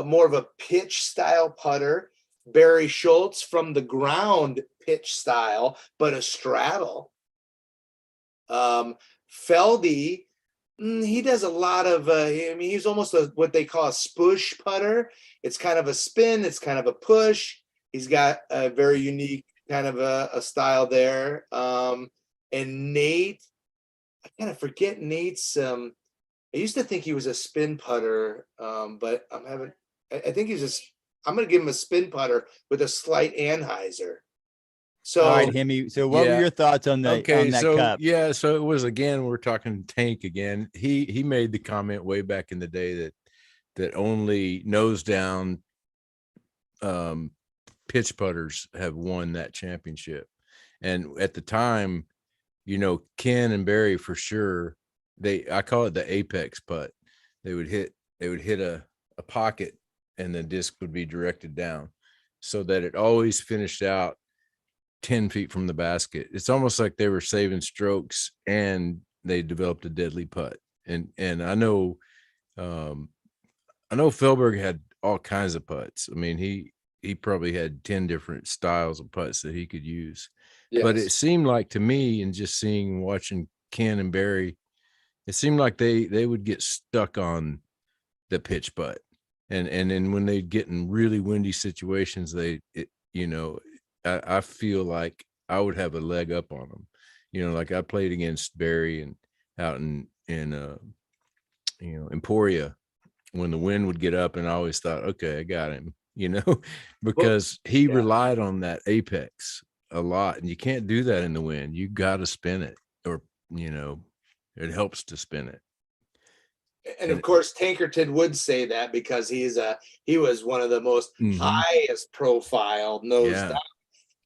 more of a pitch style putter. Barry Schultz from the ground pitch style, but a straddle. Feldy, he does a lot of, I mean, he's almost what they call a spush putter. It's kind of a spin. It's kind of a push. He's got a very unique kind of a style there. And Nate, I kind of forget Nate's, I used to think he was a spin putter, but I think he's just, I'm going to give him a spin putter with a slight anhyzer. So, All right, Hemi. So what were Yeah. your thoughts on Okay, that so cup? yeah, so it was, again, we're talking Tank again. He made the comment way back in the day that only nose down pitch putters have won that championship. And at the time, Ken and Barry for sure, I call it the apex putt. They would hit a pocket and the disc would be directed down so that it always finished out 10 feet from the basket. It's almost like they were saving strokes and they developed a deadly putt. And I know Felberg had all kinds of putts. I mean, he probably had 10 different styles of putts that he could use. But it yes. seemed like to me, and just watching Ken and Barry, it seemed like they would get stuck on the pitch putt. And then when they get in really windy situations, I feel like I would have a leg up on them. Like I played against Barry and out in Emporia, when the wind would get up, and I always thought, okay, I got him, Well, because he yeah. relied on that apex a lot, and you can't do that in the wind. You got to spin it, or it helps to spin it. And of And course, Tankerton would say that because he was one of the most highest profile nose yeah, down.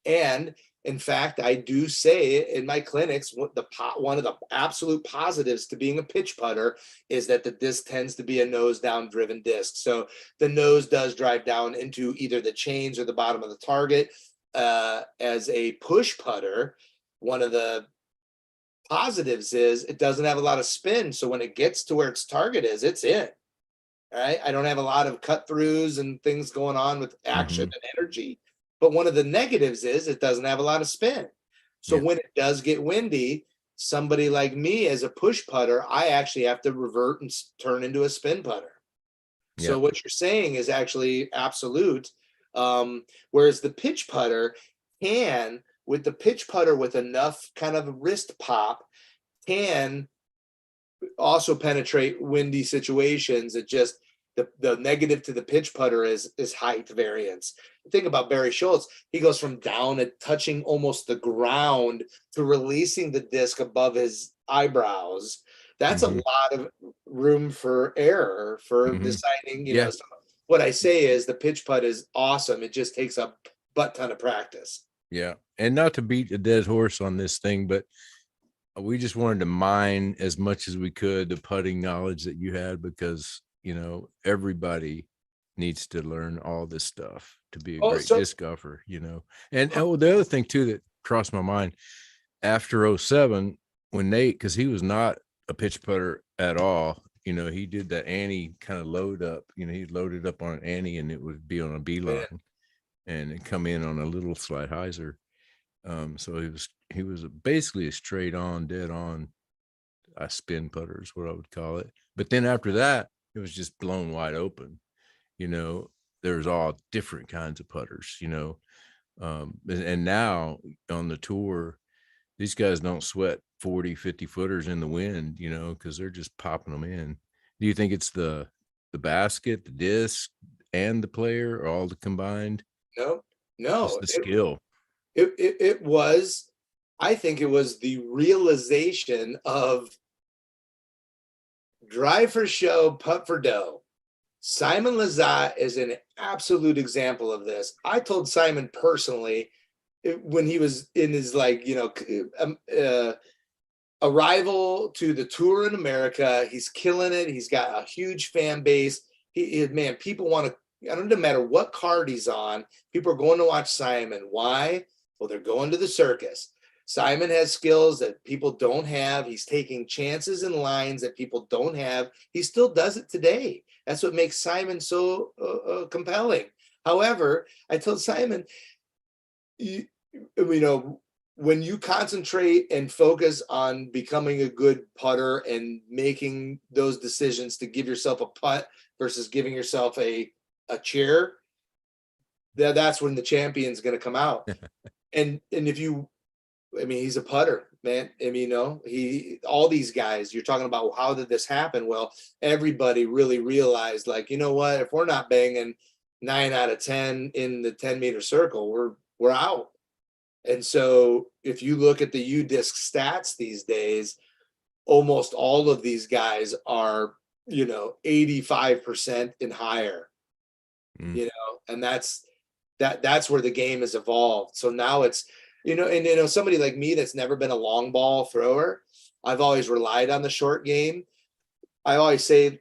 And in fact, I do say in my clinics, one of the absolute positives to being a pitch putter is that the disc tends to be a nose down driven disc. So the nose does drive down into either the chains or the bottom of the target. As a push putter, one of the positives is it doesn't have a lot of spin. So when it gets to where its target is, it's in. Right. I don't have a lot of cut throughs and things going on with action and energy. But one of the negatives is it doesn't have a lot of spin. So yeah, when it does get windy, somebody like me as a push putter, I actually have to revert and turn into a spin putter. yeah, So what you're saying is actually absolute. Whereas the pitch putter can, with the pitch putter with enough kind of wrist pop, can also penetrate windy situations. It just the negative to the pitch putter is height variance. Think about Barry Schultz. He goes from down at touching almost the ground to releasing the disc above his eyebrows. That's a lot of room for error for deciding, yeah, So what I say is the pitch putt is awesome. It just takes a butt ton of practice. yeah. And not to beat a dead horse on this thing, but we just wanted to mine as much as we could the putting knowledge that you had, because everybody needs to learn all this stuff to be a Oh, great so disc golfer. And the other thing too that crossed my mind after '07, when Nate, because he was not a pitch putter at all, he did that Annie kind of load up, he loaded up on an Annie and it would be on a beeline and it come in on a little slide hyzer. So he was basically a straight on, dead on, a spin putter is what I would call it. But then after that, it was just blown wide open. There's all different kinds of putters. And now on the tour, these guys don't sweat 40, 50 footers in the wind, because they're just popping them in. Do you think it's the basket, the disc, and the player, or all the combined? no, no. Just the skill. It was, I think it was the realization of drive for show, putt for dough. Simon Lizotte is an absolute example of this. I told Simon personally when he was in his arrival to the tour in America. He's killing it. He's got a huge fan base. Man, people want to, I don't know, no matter what card he's on, people are going to watch Simon. Why? Well, they're going to the circus. Simon has skills that people don't have. He's taking chances in lines that people don't have. He still does it today. That's what makes Simon so compelling. However, I told Simon, when you concentrate and focus on becoming a good putter and making those decisions to give yourself a putt versus giving yourself a chair, that's when the champion's going to come out. and if you, he's a putter, man. All these guys, you're talking about how did this happen? Well, everybody really realized, like, you know what, if we're not banging 9 out of 10 in the 10-meter circle, we're out. And so if you look at the U-disc stats these days, almost all of these guys are, 85% and higher, Mm. and that's where the game has evolved. So now it's, and somebody like me that's never been a long ball thrower, I've always relied on the short game. I always say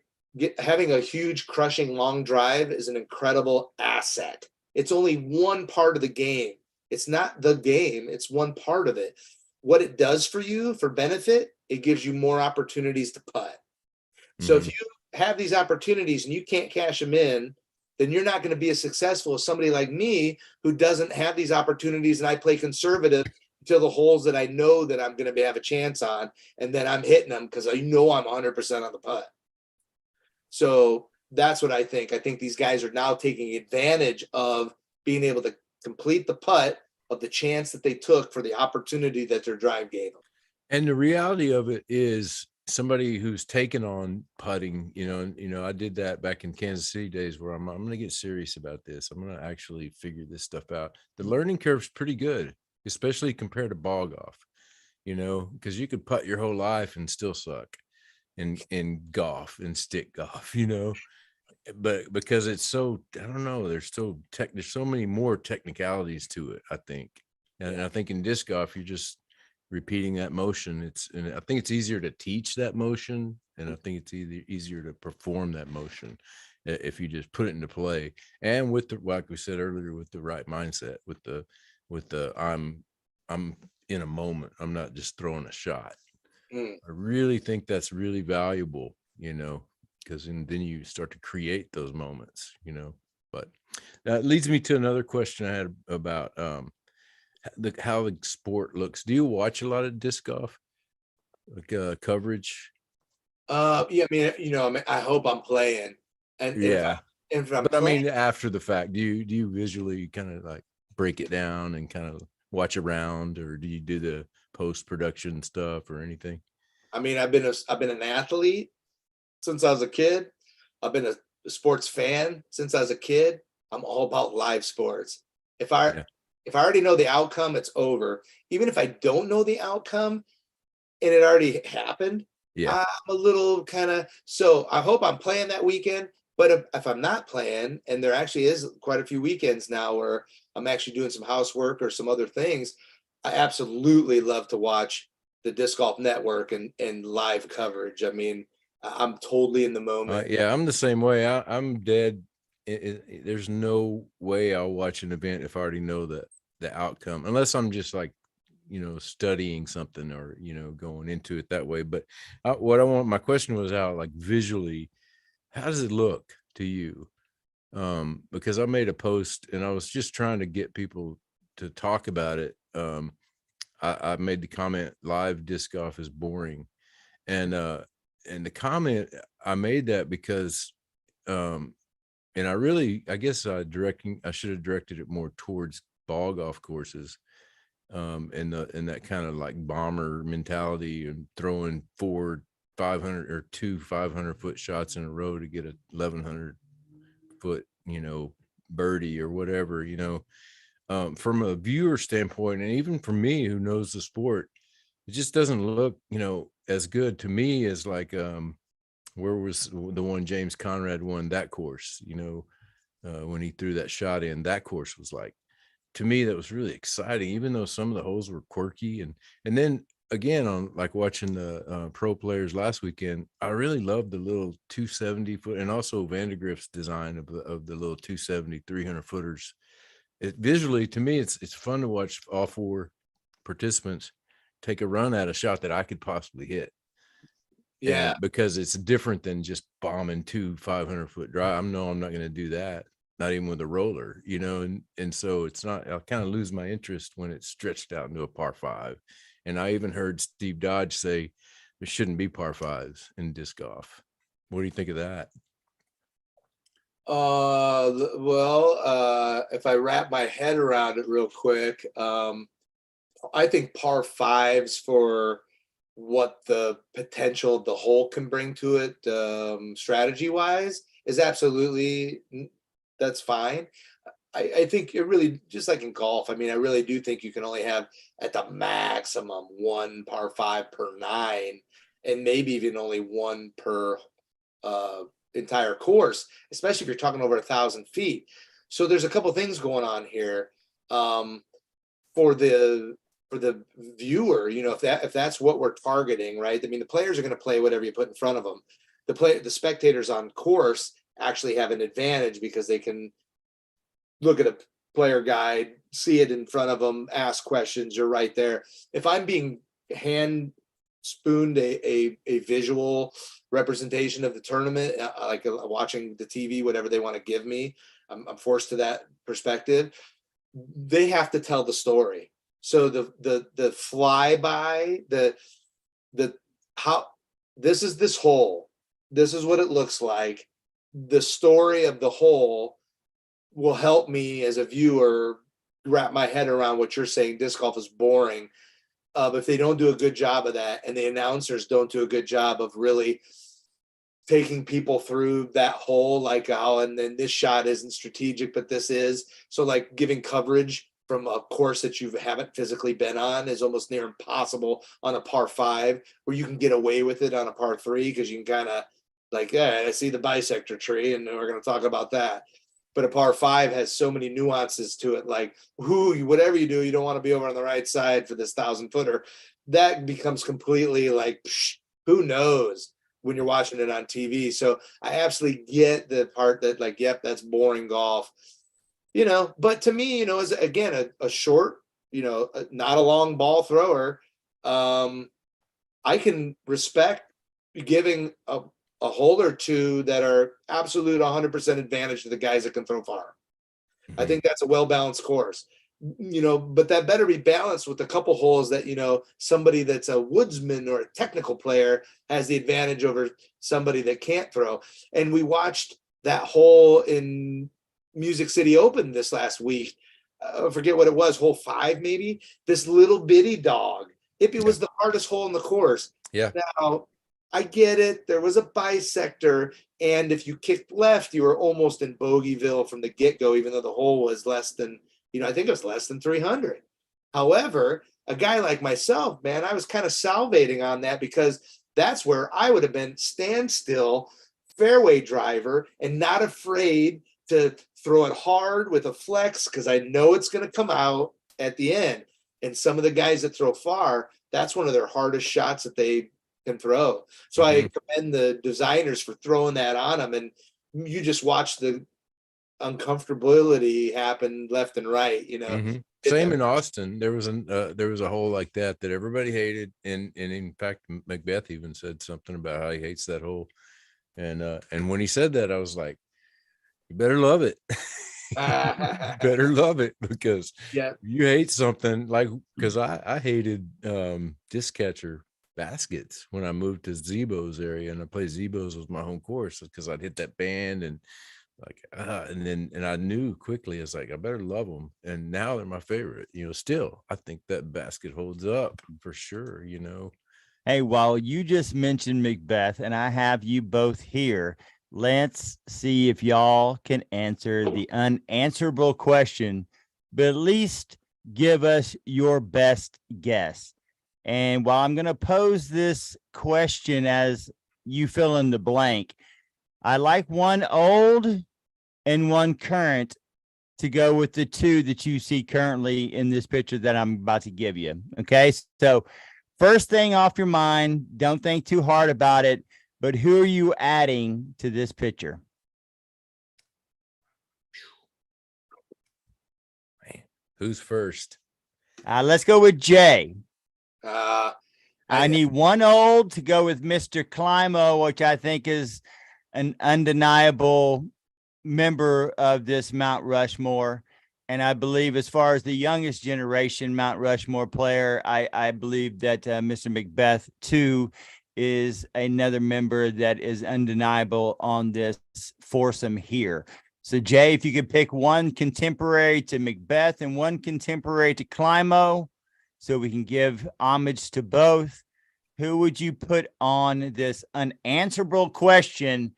having a huge crushing long drive is an incredible asset. It's only one part of the game. It's not the game, it's one part of it. What it does for you for benefit, it gives you more opportunities to putt. So if Mhm. you have these opportunities and you can't cash them in, then you're not going to be as successful as somebody like me who doesn't have these opportunities, and I play conservative to the holes that I know that I'm going to have a chance on, and then I'm hitting them because I know I'm 100% on the putt. So that's what I think. I think these guys are now taking advantage of being able to complete the putt, of the chance that they took for the opportunity that their drive gave them. And the reality of it is, somebody who's taken on putting, I did that back in Kansas City days, where I'm going to get serious about this. I'm going to actually figure this stuff out. The learning curve's pretty good, especially compared to ball golf, because you could putt your whole life and still suck in golf and stick golf, but because it's so, I don't know, there's so many more technicalities to it, I think. And I think in disc golf, you're just repeating that motion. And I think it's easier to teach that motion, and I think it's easier to perform that motion if you just put it into play. And with the, like we said earlier, with the right mindset, with the I'm in a moment, I'm not just throwing a shot. Mm. I really think that's really valuable, because then you start to create those moments, But that leads me to another question I had about how the sport looks. Do you watch a lot of disc golf, like coverage? Yeah, I hope I'm playing, and Yeah, if I'm but I playing, mean, after the fact, do you visually kind of like break it down and kind of watch around, or do you do the post production stuff or anything? I've been an athlete since I was a kid. I've been a sports fan since I was a kid. I'm all about live sports. If I Yeah, if I already know the outcome, it's over. Even if I don't know the outcome and it already happened, yeah. I'm a little kind of, so I hope I'm playing that weekend. But if I'm not playing, and there actually is quite a few weekends now where I'm actually doing some housework or some other things, I absolutely love to watch the Disc Golf Network and live coverage. I'm totally in the moment. Yeah, I'm the same way. I'm dead. There's no way I'll watch an event if I already know the outcome, unless I'm just like, studying something, or going into it that way. But my question was, how, like, visually, how does it look to you? Because I made a post and I was just trying to get people to talk about it. I made the comment, live disc golf is boring, and the comment, I made that because um and I guess I should have directed it more towards ball golf courses, and that kind of like bomber mentality, and throwing 500 or 500-foot shots in a row to get a 1100-foot birdie or whatever, from a viewer standpoint, and even for me who knows the sport, it just doesn't look as good to me as, like, where was the one James Conrad won that course, when he threw that shot in. That course was, like, to me, that was really exciting, even though some of the holes were quirky. And then again, on, like, watching the pro players last weekend, I really loved the little 270-foot, and also Vandegrift's design of the little 270 300-footers. Visually, to me, it's fun to watch all four participants take a run at a shot that I could possibly hit. Yeah. And because it's different than just bombing 500-foot drive. I'm not going to do that, not even with a roller, and so it's not, I'll kind of lose my interest when it's stretched out into a par five. And I even heard Steve Dodge say there shouldn't be par fives in disc golf. What do you think of that? If I wrap my head around it real quick, I think par fives, for what the potential of the hole can bring to it, strategy wise, is absolutely that's fine. I think it really, just like in golf, I mean, I really do think you can only have at the maximum one par five per nine, and maybe even only one per entire course, especially if you're talking over 1,000 feet. So there's a couple things going on here. For the viewer, you know, if that's what we're targeting, right? I mean, the players are going to play whatever you put in front of them. The spectators on course actually have an advantage because they can look at a player guide, see it in front of them, ask questions. You're right there. If I'm being hand spooned a visual representation of the tournament, like watching the TV, whatever they want to give me, I'm forced to that perspective. They have to tell the story. So the flyby, the how this is this hole, this is what it looks like. The story of the hole will help me as a viewer wrap my head around what you're saying. Disc golf is boring. If they don't do a good job of that, and the announcers don't do a good job of really taking people through that hole, like how, and then this shot isn't strategic, but this is. So like giving coverage from a course that you haven't physically been on is almost near impossible on a par five, where you can get away with it on a par three because you can kind of like, yeah, I see the bisector tree, and we're going to talk about that. But a par five has so many nuances to it, like whatever you do, you don't want to be over on the right side for this 1,000-footer. That becomes completely like, who knows when you're watching it on TV. So I absolutely get the part that like, yep, that's boring golf, you know. But to me, you know, as again a short, you know, not a long ball thrower, I can respect giving a hole or two that are absolute 100% advantage to the guys that can throw far. I think that's a well-balanced course, you know, but that better be balanced with a couple holes that, you know, somebody that's a woodsman or a technical player has the advantage over somebody that can't throw. And we watched that hole in Music City Open this last week. I forget what it was, hole 5 maybe. This little bitty dog. It was the hardest hole in the course. Yeah. Now, I get it. There was a bisector, and if you kicked left, you were almost in Bogeyville from the get-go, even though the hole was less than, you know, I think it was less than 300. However, a guy like myself, man, I was kind of salivating on that because that's where I would have been standstill, fairway driver, and not afraid to throw it hard with a flex because I know it's going to come out at the end. And some of the guys that throw far, that's one of their hardest shots that they can throw. So I commend the designers for throwing that on them, and you just watch the uncomfortability happen left and right, you know. Same in Austin. There was a hole like that everybody hated, and in fact Macbeth even said something about how he hates that hole, and when he said that, I was like, you better love it. Better love it, because you hate something like, because I hated disc catcher baskets when I moved to Zebo's area, and I played Zebo's was my home course because I'd hit that band and like and I knew quickly, it's like I better love them, and now they're my favorite. You know, still I think that basket holds up for sure, you know. Hey, while you just mentioned Macbeth and I have you both here, let's see if y'all can answer the unanswerable question, but at least give us your best guess. And while I'm going to pose this question as you fill in the blank, I like one old and one current to go with the two that you see currently in this picture that I'm about to give you. Okay, so first thing off your mind, don't think too hard about it, but who are you adding to this picture? Man, who's first? Let's go with Jay. I need one old to go with Mr. Climo, which I think is an undeniable member of this Mount Rushmore. And I believe as far as the youngest generation Mount Rushmore player, I believe that Mr. Macbeth, too, is another member that is undeniable on this foursome here. So, Jay, if you could pick one contemporary to Macbeth and one contemporary to Climo, so we can give homage to both, who would you put on this unanswerable question,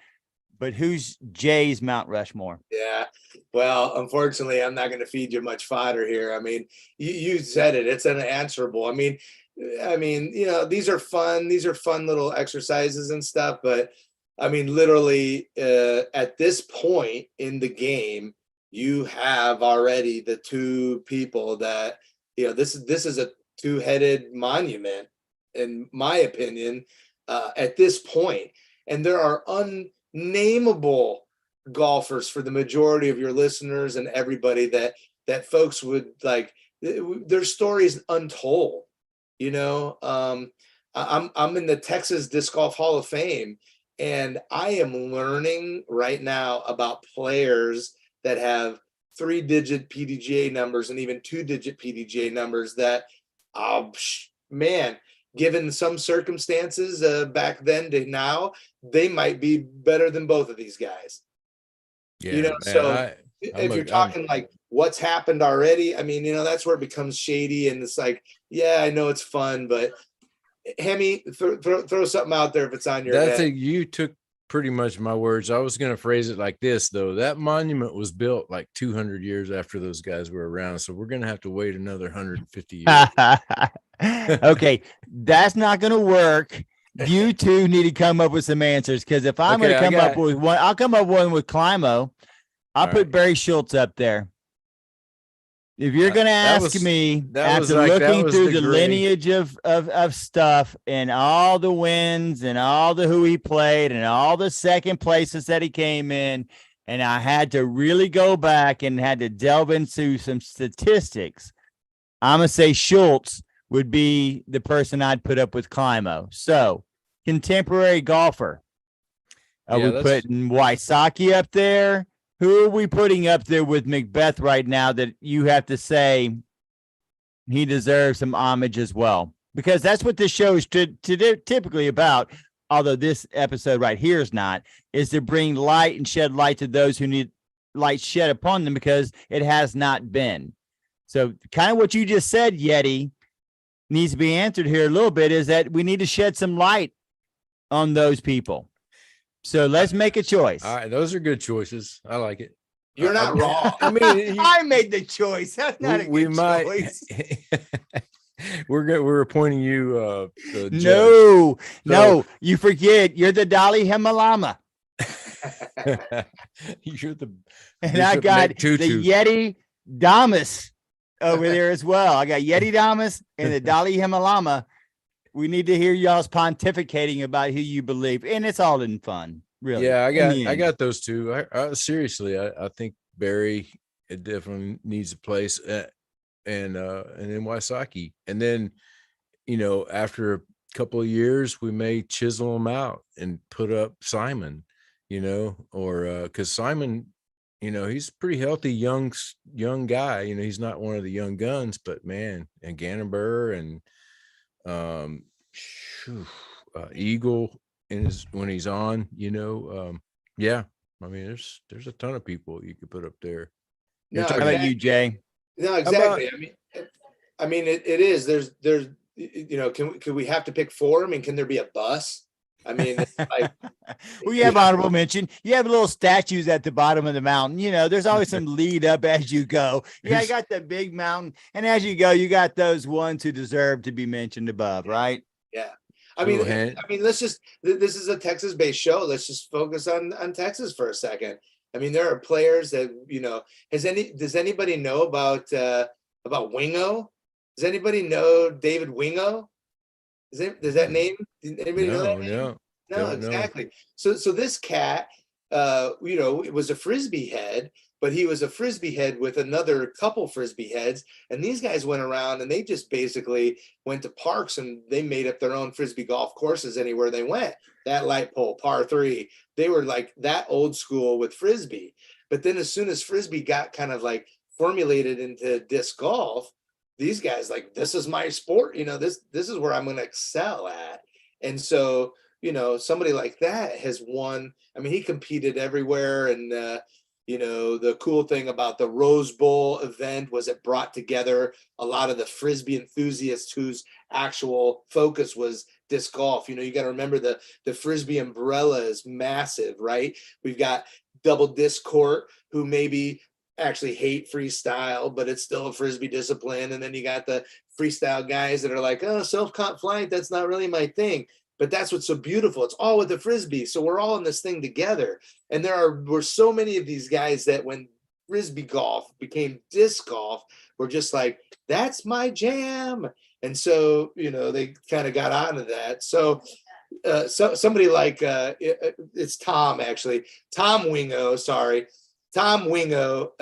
but who's Jay's Mount Rushmore? Yeah, Well, unfortunately, I'm not going to feed you much fodder here. I mean, you said it. It's unanswerable. You know, these are fun. These are fun little exercises and stuff. But I mean, literally, at this point in the game, you have already the two people that, you know, this is a two-headed monument, in my opinion, at this point. And there are unnameable golfers for the majority of your listeners and everybody that folks would like. Their stories untold, you know. I'm in the Texas Disc Golf Hall of Fame, and I am learning right now about players that have 3-digit PDGA numbers and even 2-digit PDGA numbers that, oh man, given some circumstances back then to now, they might be better than both of these guys. Yeah, You know, man. so if you're talking like what's happened already, I mean, you know, that's where it becomes shady, and it's like, yeah, I know it's fun, but Hemi, throw something out there if it's on your head. You took pretty much my words. I was going to phrase it like this, though. That monument was built like 200 years after those guys were around, so we're going to have to wait another 150 years. Okay, that's not going to work. You two need to come up with some answers, because if I'm going to come up with one, I'll come up with one with Climo. I'll put Barry Schultz up there. If you're going to ask me, after looking through the lineage of stuff and all the wins and all the who he played and all the second places that he came in, and I had to really go back and had to delve into some statistics, I'm going to say Schultz would be the person I'd put up with Climo. So, contemporary golfer. Are we putting Wysocki up there? Who are we putting up there with Macbeth right now that you have to say he deserves some homage as well? Because that's what this show is typically about, although this episode right here is not, is to bring light and shed light to those who need light shed upon them, because it has not been. So kind of what you just said, Yeti, needs to be answered here a little bit, is that we need to shed some light on those people. So let's make a choice. All right, those are good choices. I like it. You're not wrong. I mean, I made the choice. That's not a good choice. We're appointing you. No, you forget. You're the Dalai Himalama. You're the. And I got the Yeti Damas over there as well. I got Yeti Damas and the Dalai Himalama. We need to hear y'all's pontificating about who you believe, and it's all in fun, really. Yeah, I got those two. Seriously, I think Barry, it definitely needs a place, and then Wysocki, and then, you know, after a couple of years, we may chisel them out and put up Simon, you know, or because Simon, you know, he's a pretty healthy young guy. You know, he's not one of the young guns, but man, and Gannon and Eagle when he's on, you know, yeah. I mean, there's a ton of people you could put up there. No, how about you, Jay? No, exactly. I mean, it is. There's, you know, can we have to pick 4? I mean, can there be a bus? I mean, it's like, well, you have honorable mention. You have little statues at the bottom of the mountain. You know, there's always some lead up as you go. Yeah, I got the big mountain, and as you go, you got those ones who deserve to be mentioned above, right? Yeah. I mean, let's just. This is a Texas-based show. Let's just focus on Texas for a second. I mean, there are players that, you know. Does anybody know about Wingo? Does anybody know David Wingo? Does that name? Anybody know that name? No, exactly. So this cat, you know, it was a Frisbee head, but he was a Frisbee head with another couple Frisbee heads. And these guys went around and they just basically went to parks and they made up their own Frisbee golf courses anywhere they went. That light pole, par 3, they were like that old school with Frisbee. But then as soon as Frisbee got kind of like formulated into disc golf, these guys like, this is my sport, you know, this is where I'm going to excel at. And so, you know, somebody like that has won. I mean, he competed everywhere. And, you know, the cool thing about the Rose Bowl event was it brought together a lot of the Frisbee enthusiasts whose actual focus was disc golf. You know, you got to remember the Frisbee umbrella is massive, right? We've got Double Disc Court, who maybe actually hate freestyle, but it's still a Frisbee discipline. And then you got the freestyle guys that are like, oh, self-caught flight, that's not really my thing. But that's what's so beautiful. It's all with the Frisbee. So we're all in this thing together. And were so many of these guys that when Frisbee golf became disc golf, were just like, that's my jam. And so, they kind of got onto that. So somebody like it's Tom, actually, Tom Wingo, sorry. Tom Wingo,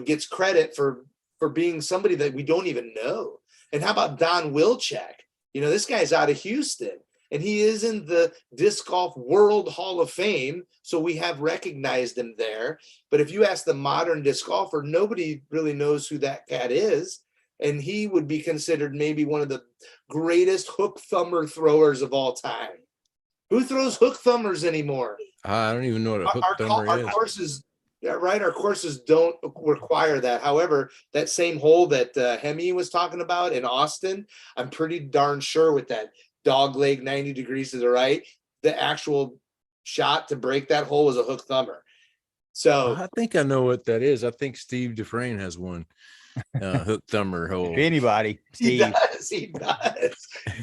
gets credit for being somebody that we don't even know. And how about Don Wilczek? This guy's out of Houston, and he is in the Disc Golf World Hall of Fame, so we have recognized him there. But if you ask the modern disc golfer, nobody really knows who that cat is. And he would be considered maybe one of the greatest hook thumber throwers of all time. Who throws hook thumbers anymore? I don't even know what a hook thumber is. Our courses, right? Our courses don't require that. However, that same hole that Hemi was talking about in Austin, I'm pretty darn sure with that dog leg 90 degrees to the right, the actual shot to break that hole was a hook thumber. So I think I know what that is. I think Steve Dufresne has one. Hook thumber hole. If anybody, Steve.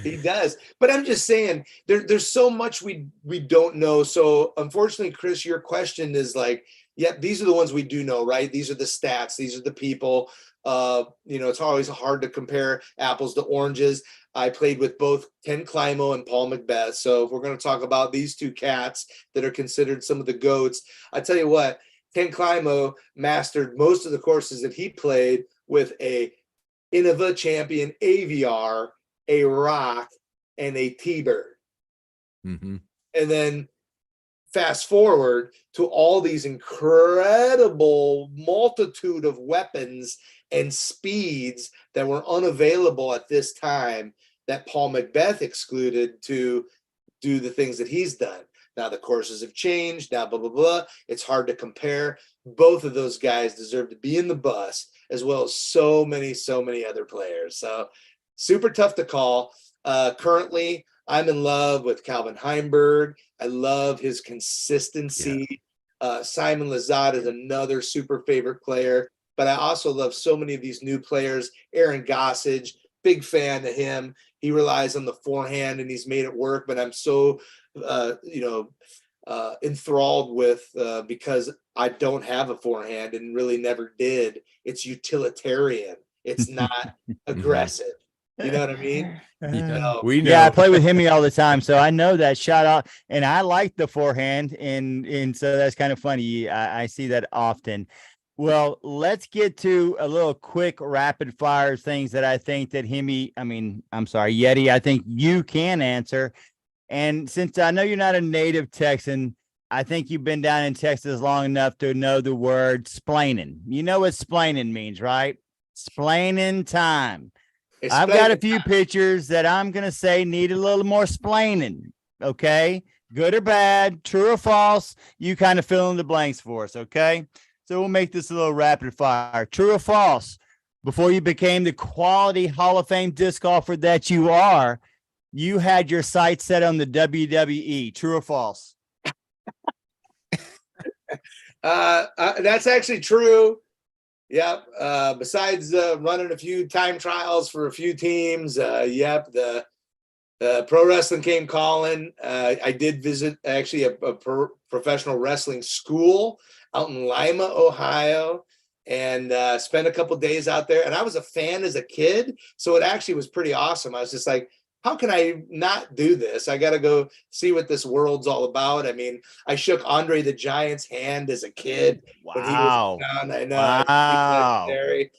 He does. But I'm just saying, there's so much we don't know. So unfortunately, Chris, your question is like, yeah, these are the ones we do know, right? These are the stats. These are the people. It's always hard to compare apples to oranges. I played with both Ken Climo and Paul Macbeth. So if we're going to talk about these two cats that are considered some of the GOATs, I tell you what, Ken Climo mastered most of the courses that he played with a Innova Champion AVR, a Rock, and a T-Bird. Mm-hmm. And then fast forward to all these incredible multitude of weapons and speeds that were unavailable at this time that Paul Macbeth excluded to do the things that he's done. Now the courses have changed, now blah, blah, blah. It's hard to compare. Both of those guys deserve to be in the bus, as well as so many other players. So super tough to call. Currently, I'm in love with Calvin Heimberg. I love his consistency. Yeah. Simon Lizotte is another super favorite player, but I also love so many of these new players. Aaron Gossage, big fan of him. He relies on the forehand and he's made it work, but I'm so, enthralled with, because I don't have a forehand and really never did. It's utilitarian. It's not aggressive. You know what I mean? We know. Yeah, I play with Hemi all the time, so I know that shot out, and I like the forehand, and so that's kind of funny. I see that often. Well, let's get to a little quick rapid fire things that I think that Yeti, I think you can answer. And since I know you're not a native Texan, I think you've been down in Texas long enough to know the word splaining. You know what splaining means, right? Splaining time. I've got a few pictures that I'm going to say need a little more splaining. Okay. Good or bad, true or false. You kind of fill in the blanks for us. Okay. So we'll make this a little rapid fire. True or false? Before you became the quality Hall of Fame disc golfer that you are, you had your sights set on the WWE. True or false? That's actually true. Yep. Besides running a few time trials for a few teams, the pro wrestling came calling. I did visit actually a professional wrestling school out in Lima, Ohio, and spent a couple days out there. And I was a fan as a kid, so it actually was pretty awesome. I was just like, how can I not do this? I got to go see what this world's all about. I mean, I shook Andre the Giant's hand as a kid. Wow. When he was down. I know. Wow. Legendary.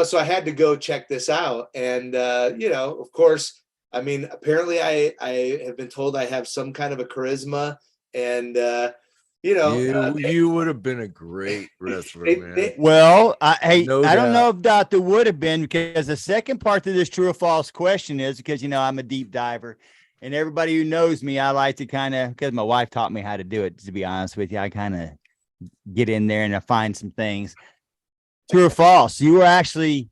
So I had to go check this out. And, of course, I mean, apparently I have been told I have some kind of a charisma, and, you would have been a great wrestler, man. Well, I don't doubt. know if Dr. would have been, because the second part to this true or false question is, because, I'm a deep diver, and everybody who knows me, I like to because my wife taught me how to do it, to be honest with you, I kind of get in there and I find some things. True or false? You were actually,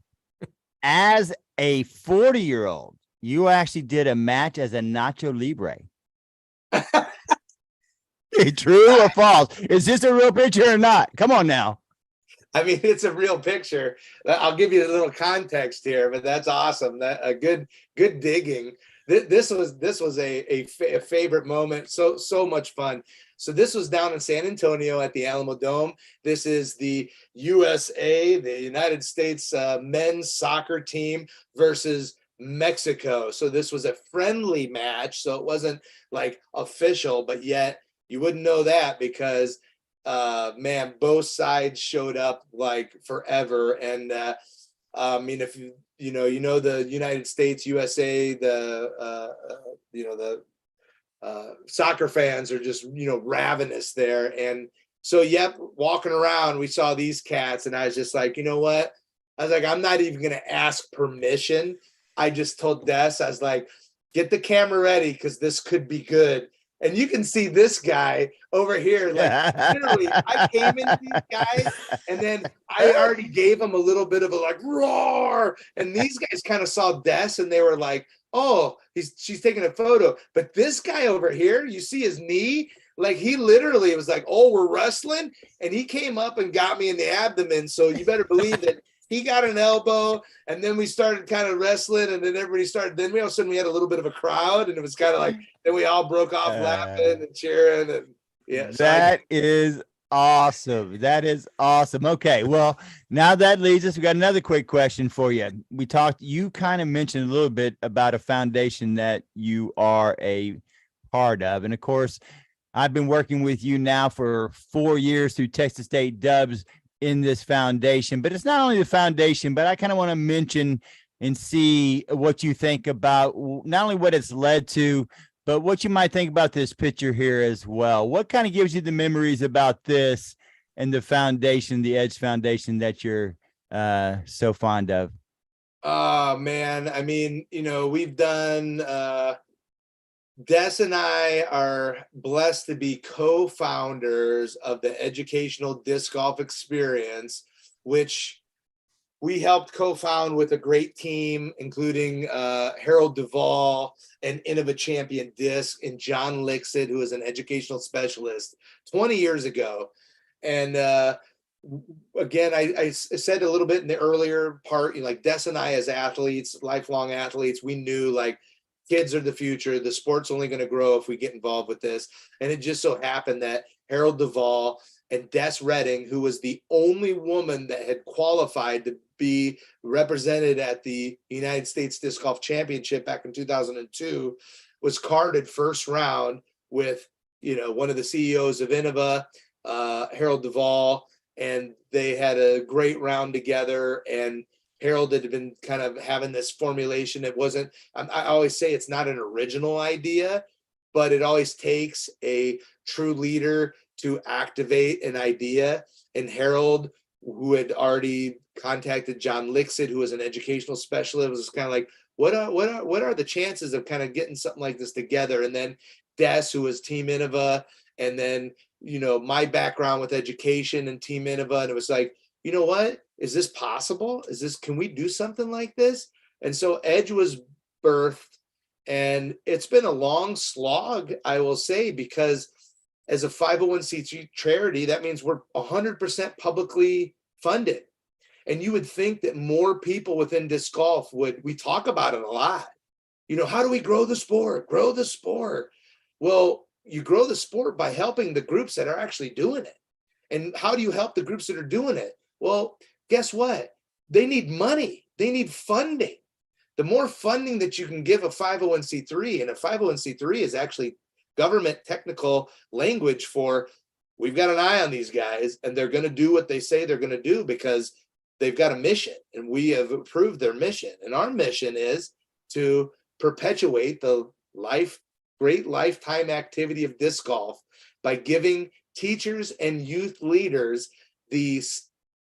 as a 40-year-old, you actually did a match as a Nacho Libre. True or false? Is this a real picture or not? Come on now. I mean, it's a real picture. I'll give you a little context here, but that's awesome. That a good digging. This was a favorite moment. So much fun. So this was down in San Antonio at the Alamo Dome. This is the USA, the United States men's soccer team versus Mexico. So this was a friendly match. So it wasn't like official, but yet you wouldn't know that because man, both sides showed up like forever. And I mean, if you know the United States, USA, the soccer fans are just ravenous there. And so yep, walking around, we saw these cats, and I was just like, you know what? I was like, I'm not even gonna ask permission. I just told Des, I was like, get the camera ready because this could be good. And you can see this guy over here, like literally, I came into these guys, and then I already gave them a little bit of a like roar, and these guys kind of saw Des, and they were like, "Oh, she's taking a photo." But this guy over here, you see his knee, like he literally was like, "Oh, we're wrestling," and he came up and got me in the abdomen. So you better believe that he got an elbow, and then we started kind of wrestling, and then everybody started. Then all of a sudden we had a little bit of a crowd, and it was kind of like. Then we all broke off laughing and cheering, and yeah. So that is awesome. That is awesome. Okay, well, now that leads us. We got another quick question for you. We talked. You kind of mentioned a little bit about a foundation that you are a part of, and of course, I've been working with you now for 4 years through Texas State Dubs in this foundation. But it's not only the foundation, but I kind of want to mention and see what you think about not only what it's led to, but what you might think about this picture here as well. What kind of gives you the memories about this and the foundation, the Edge Foundation that you're so fond of? Oh man, I mean, we've done Des and I are blessed to be co-founders of the Educational Disc Golf Experience, which we helped co-found with a great team, including Harold Duvall, an Innova champion disc, and John Lixit, who is an educational specialist 20 years ago. And again, I said a little bit in the earlier part, like Des and I as athletes, lifelong athletes, we knew like kids are the future. The sport's only going to grow if we get involved with this. And it just so happened that Harold Duvall and Des Redding, who was the only woman that had qualified to be represented at the United States Disc Golf Championship back in 2002, was carded first round with, one of the CEOs of Innova, Harold Duvall, and they had a great round together. And Harold had been kind of having this formulation. It wasn't, I always say it's not an original idea, but it always takes a true leader to activate an idea. And Harold, who had already contacted John Lixit, who was an educational specialist, was kind of like, what are the chances of kind of getting something like this together? And then Des, who was Team Innova, and then, my background with education and Team Innova. And it was like, you know what? Is this possible? Can we do something like this? And so Edge was birthed, and it's been a long slog, I will say, because as a 501c3 charity, that means we're 100% publicly funded. And you would think that more people within disc golf we talk about it a lot. How do we grow the sport? Grow the sport. Well, you grow the sport by helping the groups that are actually doing it. And how do you help the groups that are doing it? Well, guess what? They need money. They need funding. The more funding that you can give a 501c3, and a 501c3 is actually government technical language for, we've got an eye on these guys, and they're going to do what they say they're going to do because they've got a mission, and we have approved their mission. And our mission is to perpetuate the great lifetime activity of disc golf by giving teachers and youth leaders the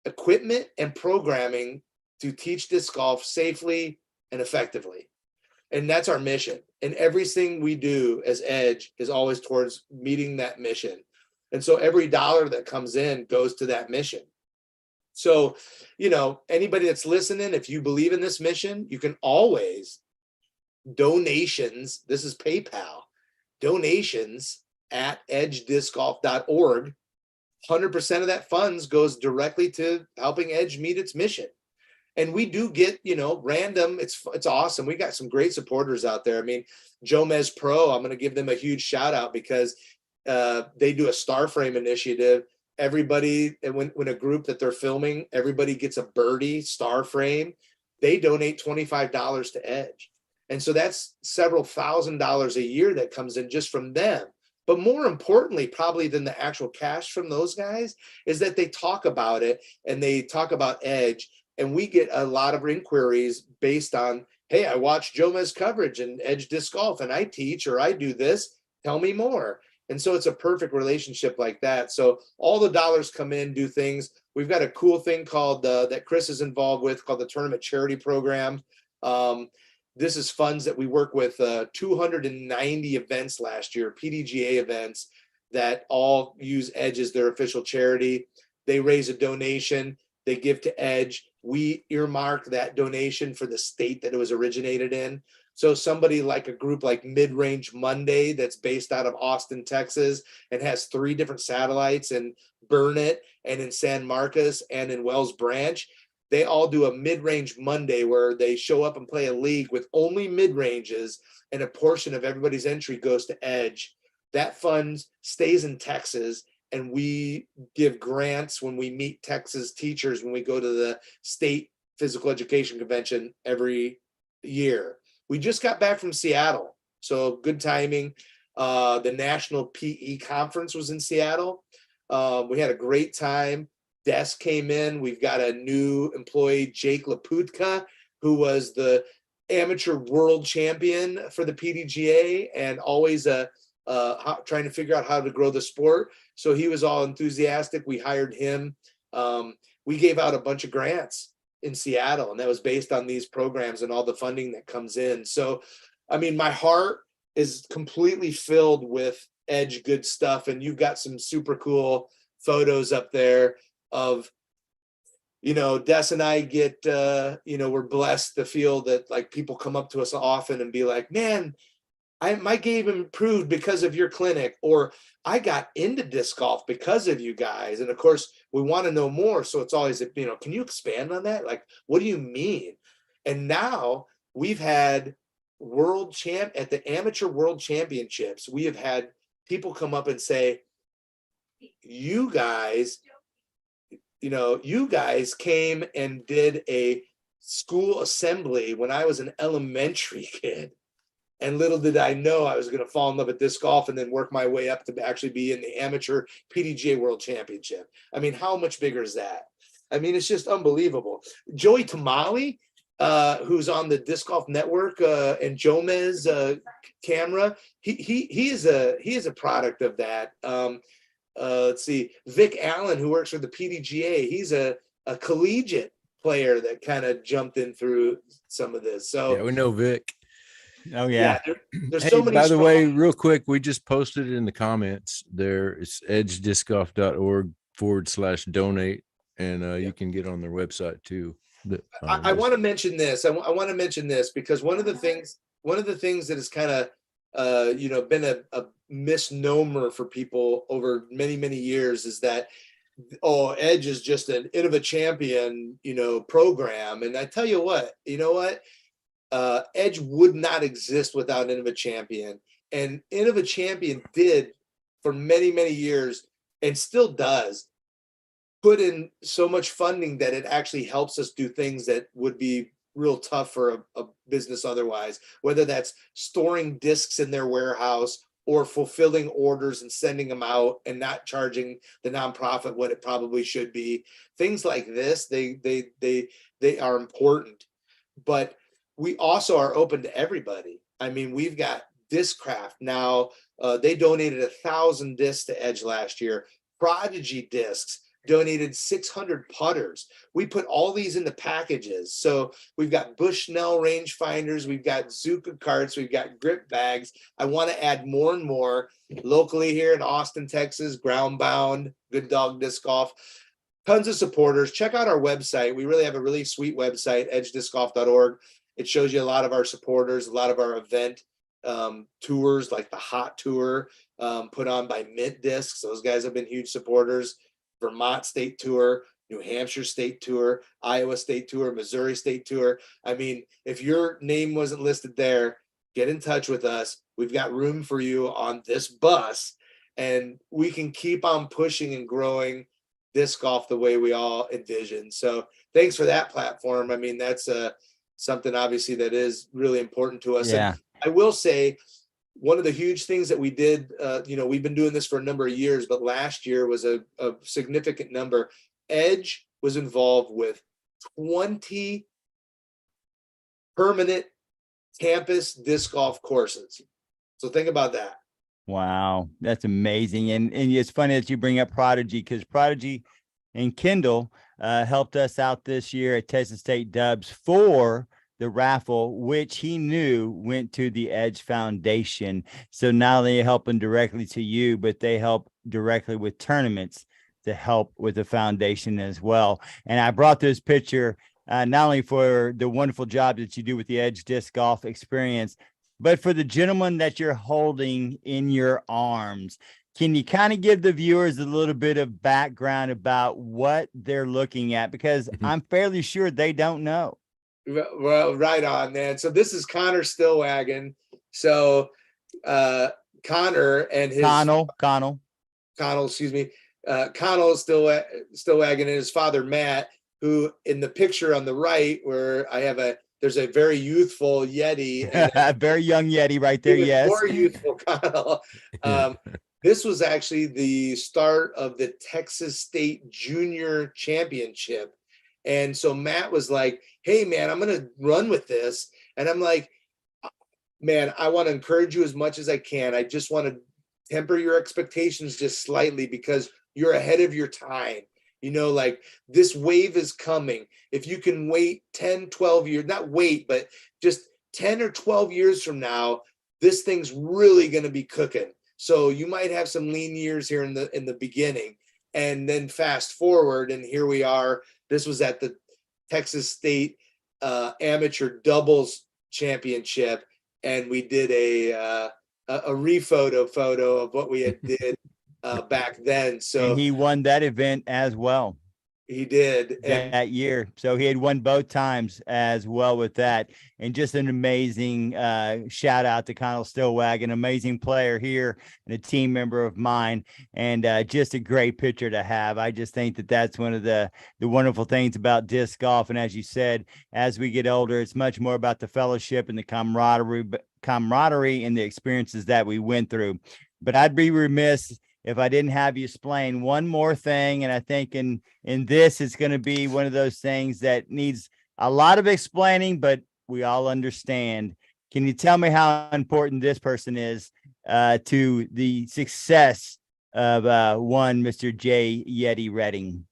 equipment and programming to teach disc golf safely and effectively. And that's our mission. And everything we do as Edge is always towards meeting that mission. And so every dollar that comes in goes to that mission. So, anybody that's listening, if you believe in this mission, you can always donations. This is PayPal, donations at edgediscgolf.org. 100% of that funds goes directly to helping Edge meet its mission. And we do get, random, it's awesome. We got some great supporters out there. I mean, Jomez Pro, I'm going to give them a huge shout out because they do a star frame initiative. Everybody, and when a group that they're filming, everybody gets a birdie star frame. They donate $25 to Edge. And so that's several $1,000s a year that comes in just from them. But more importantly, probably than the actual cash from those guys, is that they talk about it and they talk about Edge. And we get a lot of inquiries based on, hey, I watched Jomez coverage and Edge Disc Golf and I teach or I do this. Tell me more. And so it's a perfect relationship like that. So all the dollars come in, do things. We've got a cool thing called that Chris is involved with called the Tournament Charity Program. This is funds that we work with 290 events last year, PDGA events that all use Edge as their official charity. They raise a donation, they give to Edge. We earmark that donation for the state that it was originated in. So somebody like a group like Mid-Range Monday that's based out of Austin, Texas, and has 3 different satellites in Burnett and in San Marcos and in Wells Branch, they all do a Mid-Range Monday where they show up and play a league with only mid-ranges, and a portion of everybody's entry goes to Edge. That fund stays in Texas, and we give grants when we meet Texas teachers when we go to the state physical education convention every year. We just got back from Seattle, so good timing. The National PE Conference was in Seattle. We had a great time. Desk came in. We've got a new employee, Jake Laputka, who was the amateur world champion for the PDGA and always trying to figure out how to grow the sport. So he was all enthusiastic. We hired him. We gave out a bunch of grants in Seattle, and that was based on these programs and all the funding that comes in. So, I mean, my heart is completely filled with Edge good stuff, and you've got some super cool photos up there of, Des and I get, we're blessed to feel that like people come up to us often and be like, man, my game improved because of your clinic, or I got into disc golf because of you guys. And of course we want to know more. So it's always, can you expand on that? Like, what do you mean? And now we've had at the amateur world championships, we have had people come up and say, you guys came and did a school assembly when I was an elementary kid. And little did I know I was going to fall in love with disc golf and then work my way up to actually be in the amateur PDGA World Championship. I mean, how much bigger is that? I mean, it's just unbelievable. Joey Tamale, who's on the Disc Golf Network and Jomez camera, he is a product of that. Let's see, Vic Allen, who works for the PDGA, he's a collegiate player that kind of jumped in through some of this. So yeah, we know Vic. Oh yeah. There's Hey, so many. by the way, real quick, we just posted it in the comments there. It's edgediscgolf.org/donate, and you can get on their website too. I want to mention this. I want to mention this because one of the things that has kind of been a misnomer for people over many, many years is that, Edge is just an Innova Champion, program. And I tell you what, Edge would not exist without Innova Champion. And Innova Champion did for many, many years and still does put in so much funding that it actually helps us do things that would be real tough for a business otherwise, whether that's storing discs in their warehouse or fulfilling orders and sending them out and not charging the nonprofit what it probably should be. Things like this, they are important, but we also are open to everybody. I mean, we've got Discraft now. They donated 1,000 discs to Edge last year. Prodigy Discs donated 600 putters. We put all these into packages. So we've got Bushnell rangefinders, we've got Zuka carts, we've got grip bags. I want to add more and more locally here in Austin, Texas, Groundbound, Good Dog Disc Golf. Tons of supporters. Check out our website. We really have a really sweet website, edgediscgolf.org. It shows you a lot of our supporters, a lot of our event tours, like the Hot Tour put on by Mint Discs. Those guys have been huge supporters. Vermont State Tour, New Hampshire State Tour, Iowa State Tour, Missouri State Tour. I mean, if your name wasn't listed there, get in touch with us. We've got room for you on this bus, and we can keep on pushing and growing disc golf the way we all envision. So thanks for that platform. I mean, that's something obviously that is really important to us. Yeah. And I will say, one of the huge things that we did, we've been doing this for a number of years, but last year was a significant number. Edge was involved with 20 permanent campus disc golf courses. So think about that. Wow, that's amazing. And it's funny that you bring up Prodigy, because Prodigy and Kendall helped us out this year at Texas State Dubs for the raffle, which he knew went to the Edge Foundation. So not only helping directly to you, but they help directly with tournaments to help with the foundation as well. And I brought this picture not only for the wonderful job that you do with the Edge Disc Golf Experience, but for the gentleman that you're holding in your arms. Can you kind of give the viewers a little bit of background about what they're looking at? Because I'm fairly sure they don't know. Well, right on, man. So this is Connor Stillwagon. So Connor and his Connell, excuse me. Connell Stillwagon and his father Matt, who in the picture on the right, where there's a very youthful Yeti, and very young Yeti right there. Yes, more youthful Connell. This was actually the start of the Texas State Junior Championship. And so Matt was like, hey, man, I'm going to run with this. And I'm like, man, I want to encourage you as much as I can. I just want to temper your expectations just slightly, because you're ahead of your time. Like, this wave is coming. If you can wait 10, 12 years, not wait, but just 10 or 12 years from now, this thing's really going to be cooking. So you might have some lean years here in the beginning, and then fast forward, and here we are. This was at the Texas State Amateur Doubles Championship, and we did a photo of what we had did back then. So and he won that event as well. He did that year. So he had won both times as well with that. And just an amazing shout out to Connell Stillwagon, amazing player here and a team member of mine, and just a great picture to have. I just think that that's one of the wonderful things about disc golf. And as you said, as we get older, it's much more about the fellowship and the camaraderie and the experiences that we went through. But I'd be remiss if I didn't have you explain one more thing. And I think in this, it's going to be one of those things that needs a lot of explaining, but we all understand. Can you tell me how important this person is to the success of one Mr. J. Yeti Redding?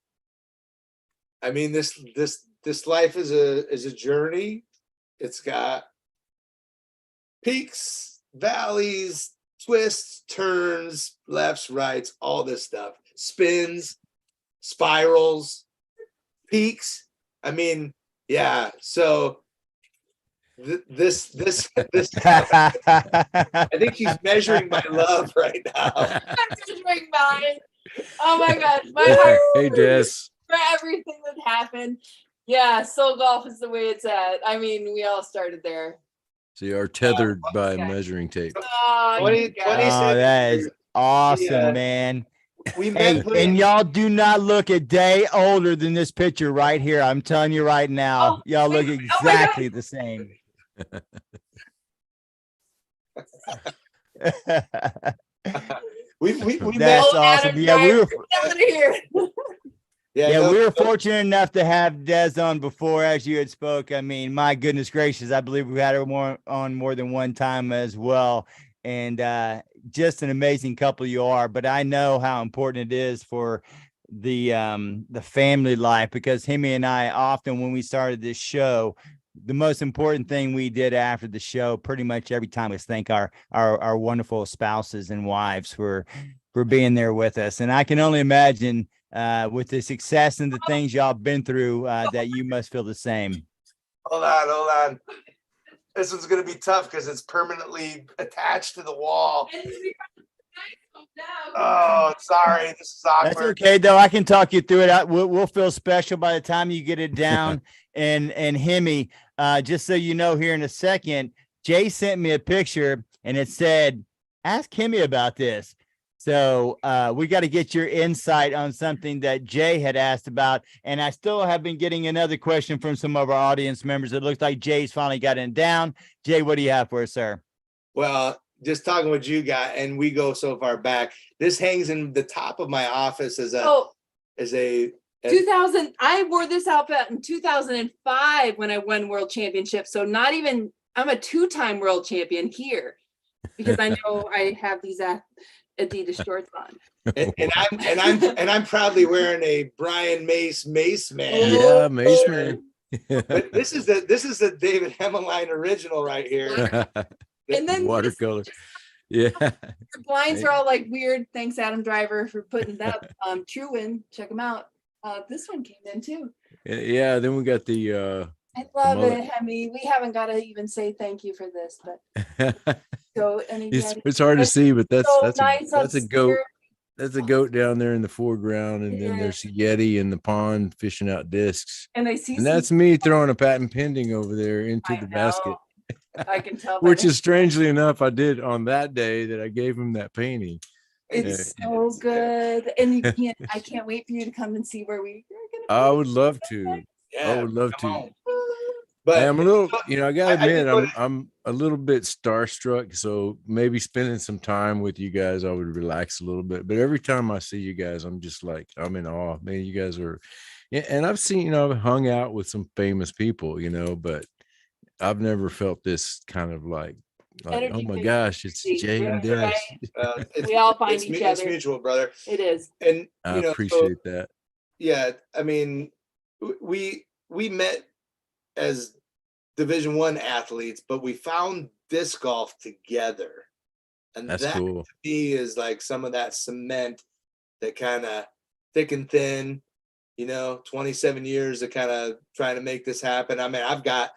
I mean, this life is a journey. It's got peaks, valleys, twists, turns, lefts, rights, all this stuff, spins, spirals, peaks. I mean, yeah. So this I think she's measuring my love right now. I'm measuring mine. Oh my God, my heart. Hey, Des. For everything that happened. Yeah, soul golf is the way it's at. I mean, we all started there. So you are tethered by measuring tape. Oh, 20 that is awesome, man. And y'all do not look a day older than this picture right here. I'm telling you right now, y'all look exactly the same. we That's awesome. Yeah, we were. Yeah, we were fortunate enough to have Des on before, as you had spoke. I mean, my goodness gracious, I believe we had her on more than one time as well. And just an amazing couple you are. But I know how important it is for the family life, because Hemi and I often, when we started this show, the most important thing we did after the show, pretty much every time, was thank our wonderful spouses and wives for being there with us. And I can only imagine with the success and the things y'all been through, that you must feel the same. Hold on. This one's going to be tough because it's permanently attached to the wall. Oh, sorry. This is That's awkward. okay though. I can talk you through it. We'll feel special by the time you get it down. And Hemi, just so you know, here in a second, Jay sent me a picture and it said, "Ask Hemi about this." So we got to get your insight on something that Jay had asked about. And I still have been getting another question from some of our audience members. It looks like Jay's finally got it down. Jay, what do you have for us, sir? Well, just talking what you got, and we go so far back. This hangs in the top of my office as a 2000. I wore this outfit in 2005 when I won world championship. So not even, I'm a 2-time world champion here because I know I have these Adidas shorts on. and I'm proudly wearing a Brian Mace man. Yeah, Mace man. But this is the David Hemmeline original right here. And then watercolor. Yeah. Your blinds are all like weird. Thanks, Adam Driver, for putting that. True Win, check them out. This one came in too. Yeah. Then we got the. I love it, Hemi. We haven't got to even say thank you for this, but so it's hard to see, but that's nice that's a goat. upstairs. That's a goat down there in the foreground, and then Yeah. there's a Yeti in the pond fishing out discs. And I see, And that's me throwing a patent pending over there into the basket. I can tell. Which is strangely enough, I did on that day that I gave him that painting. It's so good, and you can't. I can't wait for you to come and see where we. I would love to. Yeah, I would love come to. on. But I'm a little, I gotta I admit, think I'm a little bit starstruck. So maybe spending some time with you guys, I would relax a little bit. But every time I see you guys, I'm just like, I'm in awe. Man, you guys are, and I've seen, I've hung out with some famous people, but I've never felt this kind of like oh my gosh, it's Jay and Des. We all find each other. It's mutual, brother. It is. And I appreciate that. Yeah, I mean, we met as Division I athletes, but we found disc golf together, and that's that cool. To me is like some of that cement that kind of thick and thin. 27 years of kind of trying to make this happen. I mean, I've got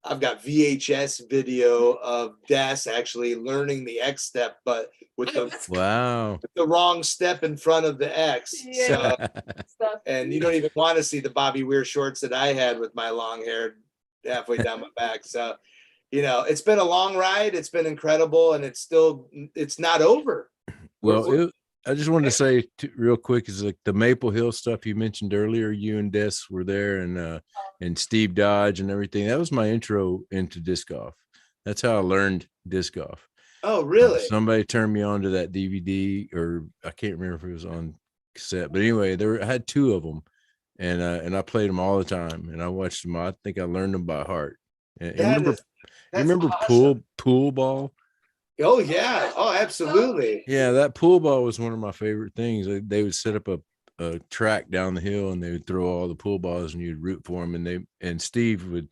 VHS video of Des actually learning the X step, but with the wrong step in front of the X. Yeah. And you don't even want to see the Bobby Weir shorts that I had with my long hair halfway down my back. So, it's been a long ride. It's been incredible, and it's not over. Well, I just wanted to say real quick is like the Maple Hill stuff you mentioned earlier. You and Des were there, and Steve Dodge and everything. That was my intro into disc golf. That's how I learned disc golf. Oh, really? Somebody turned me on to that DVD, or I can't remember if it was on cassette, but anyway, I had 2 of them, and I played them all the time, and I watched them. I think I learned them by heart. And remember awesome. pool ball? Oh yeah. Oh, absolutely. Yeah, that pool ball was one of my favorite things. They would set up a track down the hill, and they would throw all the pool balls, and you'd root for them. And Steve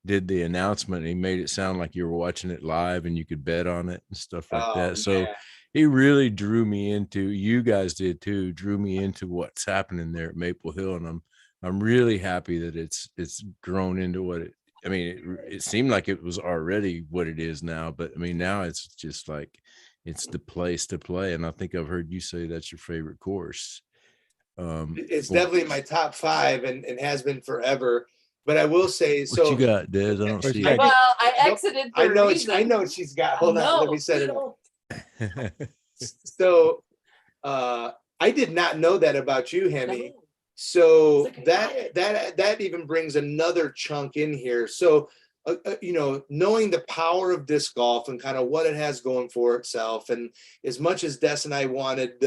did the announcement, and he made it sound like you were watching it live, and you could bet on it and stuff like that. So he really drew me into. You guys did too. Drew me into what's happening there at Maple Hill, and I'm really happy that it's grown into what it. I mean, it seemed like it was already what it is now, but I mean, now it's just like it's the place to play. And I think I've heard you say that's your favorite course. It's definitely my top 5 and has been forever. But I will say, what you got, Des? I don't see it. Well, I exited. I know what she's got. Hold on, let me set it. So, I did not know that about you, Hemi. No. So that even brings another chunk in here. So, knowing the power of disc golf and kind of what it has going for itself, and as much as Des and I wanted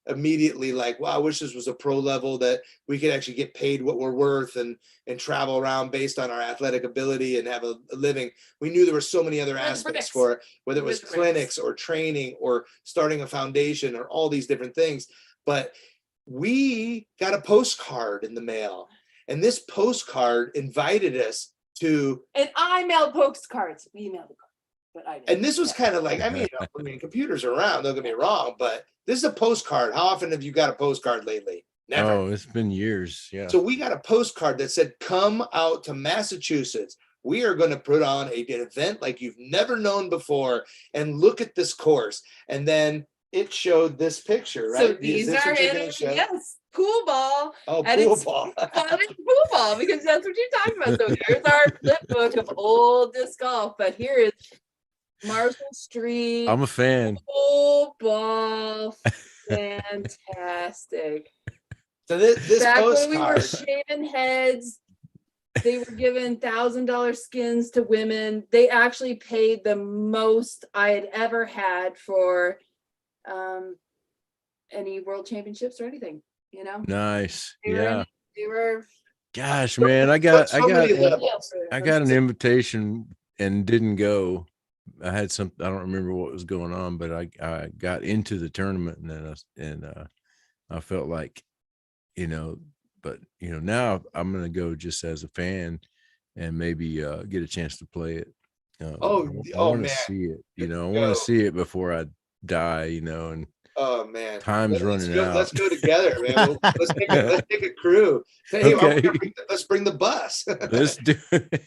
immediately, like, wow, I wish this was a pro level that we could actually get paid what we're worth and travel around based on our athletic ability and have a living. We knew there were so many other aspects for it, whether it was clinics or training or starting a foundation or all these different things. But we got a postcard in the mail, and this postcard invited us to. And I mailed postcards. We mailed the card, but I didn't. And this was kind of like, I mean, computers are around. Don't get me wrong, but this is a postcard. How often have you got a postcard lately? Never. Oh, it's been years. Yeah. So we got a postcard that said, "Come out to Massachusetts. We are going to put on an event like you've never known before, and look at this course." And then it showed this picture, right? So Is these this are what you're gonna in, show? yes, pool ball. Oh, And pool it's ball. fun and pool ball because that's what you're talking about. So here's our flip book of old disc golf, but here is Marshall Street I'm a fan. pool ball. Fantastic. So this Back when we were postcard. shaving heads, they were giving $1,000 skins to women. They actually paid the most I had ever had for any world championships or anything, you know. Nice. They were in Yeah. it. They were Gosh, man, I got So many levels. an invitation and didn't go. I had some, I don't remember what was going on, but I got into the tournament and then I felt like, you know, but you know, now I'm going to go just as a fan and maybe get a chance to play it. I want to man. see it, you know, I Go. want to see it before I die, you know, and Oh man, time's running out. Let's go together, man. Let's take a crew. Hey, Okay. let's bring the bus. Let's do it.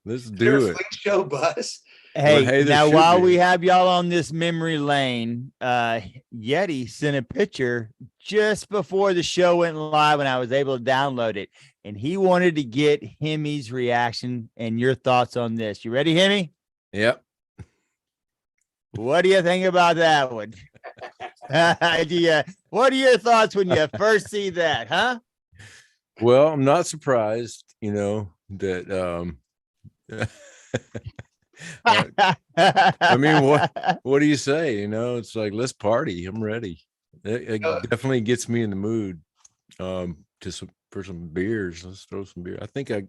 Let's Is there do a it. Fling show bus. Hey, hey, there now should while be. we have y'all on this memory lane, Yeti sent a picture just before the show went live and I was able to download it. And he wanted to get Hemi's reaction and your thoughts on this. You ready, Hemi? Yep. What do you think about that one? What are your thoughts when you first see that, huh? Well, I'm not surprised, you know, that I mean, what do you say? You know, it's like, let's party. I'm ready. It definitely gets me in the mood for some beers. Let's throw some beer. I think I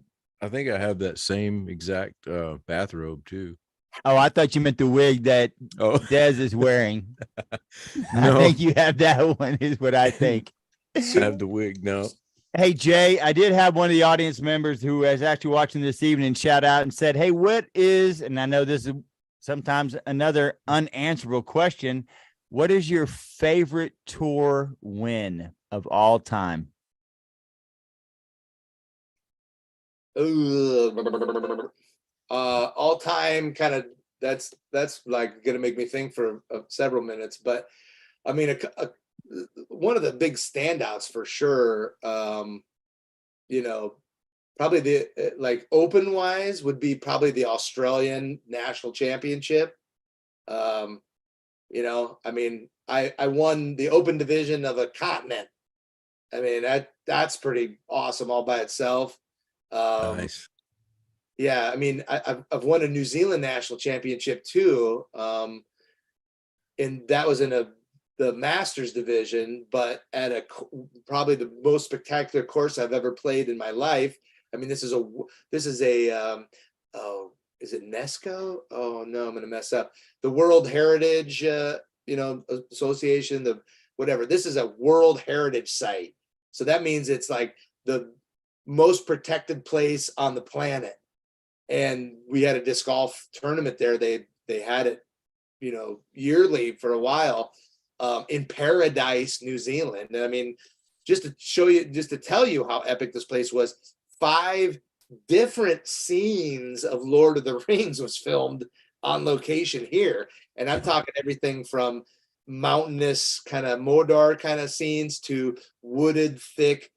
have that same exact bathrobe too. Oh, I thought you meant the wig that Dez is wearing. No. I think you have that one, is what I think. I have the wig. No. Hey, Jay, I did have one of the audience members who is actually watching this evening shout out and said, hey, what is, and I know this is sometimes another unanswerable question, what is your favorite tour win of all time? All time kind of, that's like gonna make me think for several minutes, but I mean, one of the big standouts for sure, you know, probably the like open wise would be probably the Australian National Championship. You know, I mean, I won the open division of a continent. I mean, that's pretty awesome all by itself. Nice. Yeah, I mean, I've won a New Zealand National Championship too, and that was in the Masters division, but at probably the most spectacular course I've ever played in my life. I mean, this is a is it Nesco? Oh no, I'm gonna mess up. The World Heritage, you know, Association, the whatever. This is a World Heritage site, so that means it's like the most protected place on the planet. And we had a disc golf tournament there. They had it, you know, yearly for a while, in Paradise, New Zealand. And I mean, just to show you, just to tell you how epic this place was, 5 different scenes of Lord of the Rings was filmed on location here. And I'm talking everything from mountainous kind of Mordor kind of scenes to wooded, thick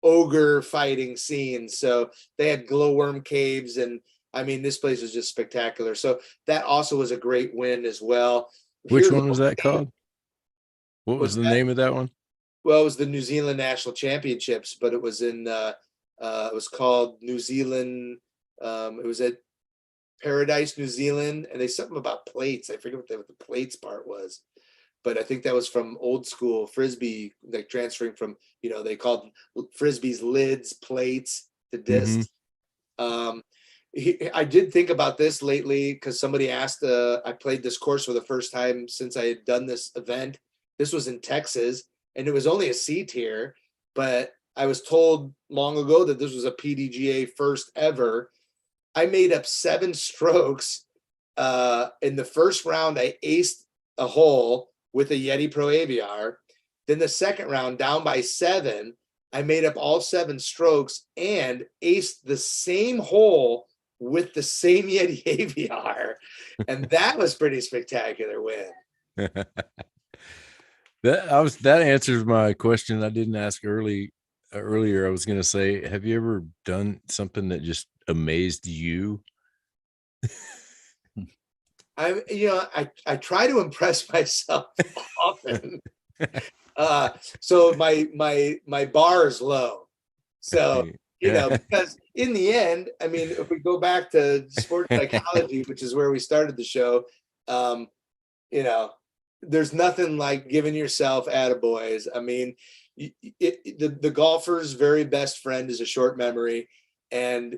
ogre fighting scenes. So they had glowworm caves, and I mean, this place was just spectacular. So that also was a great win as well. Which one was that called? What was the name of that one? Well, it was the New Zealand National Championships, but it was in it was called New Zealand. It was at Paradise, New Zealand, and they something about plates. I forget what the plates part was, but I think that was from old school frisbee, like transferring from, you know, they called frisbees lids, plates to discs. I did think about this lately because somebody asked. I played this course for the first time since I had done this event. This was in Texas, and it was only a C tier, but I was told long ago that this was a PDGA first ever. I made up 7 strokes. In the first round, I aced a hole with a Yeti Pro Aviar. Then the second round, down by 7, I made up all 7 strokes and aced the same hole with the same Yeti Aviar. And that was pretty spectacular win. That answers my question I didn't ask earlier. I was going to say, have you ever done something that just amazed you? I try to impress myself often. So my bar is low. So, because in the end, I mean, if we go back to sports psychology, which is where we started the show, um, you know, there's nothing like giving yourself attaboys. I mean, the golfer's very best friend is a short memory, and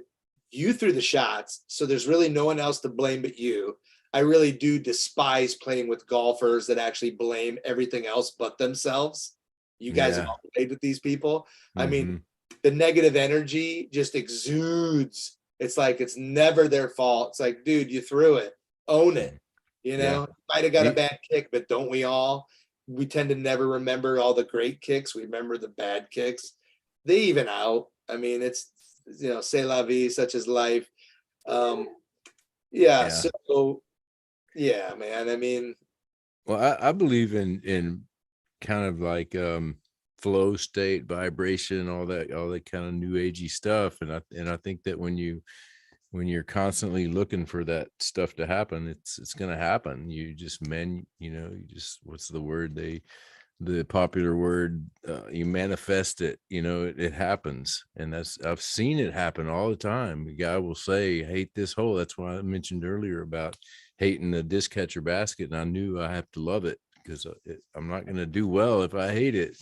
you threw the shots, so there's really no one else to blame but you. I really do despise playing with golfers that actually blame everything else but themselves. You guys have Yeah. all played with these people. I mean, Mhm. the negative energy just exudes. It's like it's never their fault. It's like, dude, you threw it. Own it. Yeah. Might have got a E- bad kick, but don't we all? We tend to never remember all the great kicks. We remember the bad kicks. They even out. I mean, it's c'est la vie, such is life. Um, yeah. Yeah. So yeah, man. I mean, Well, I believe in kind of like flow state, vibration, all that kind of new agey stuff. And I think that when you're constantly looking for that stuff to happen, it's gonna happen. You just you just, what's the word, the popular word, you manifest it, it happens. And I've seen it happen all the time. The guy will say, hate this hole. That's why I mentioned earlier about hating the disc catcher basket, and I knew I have to love it, because I'm not going to do well if I hate it.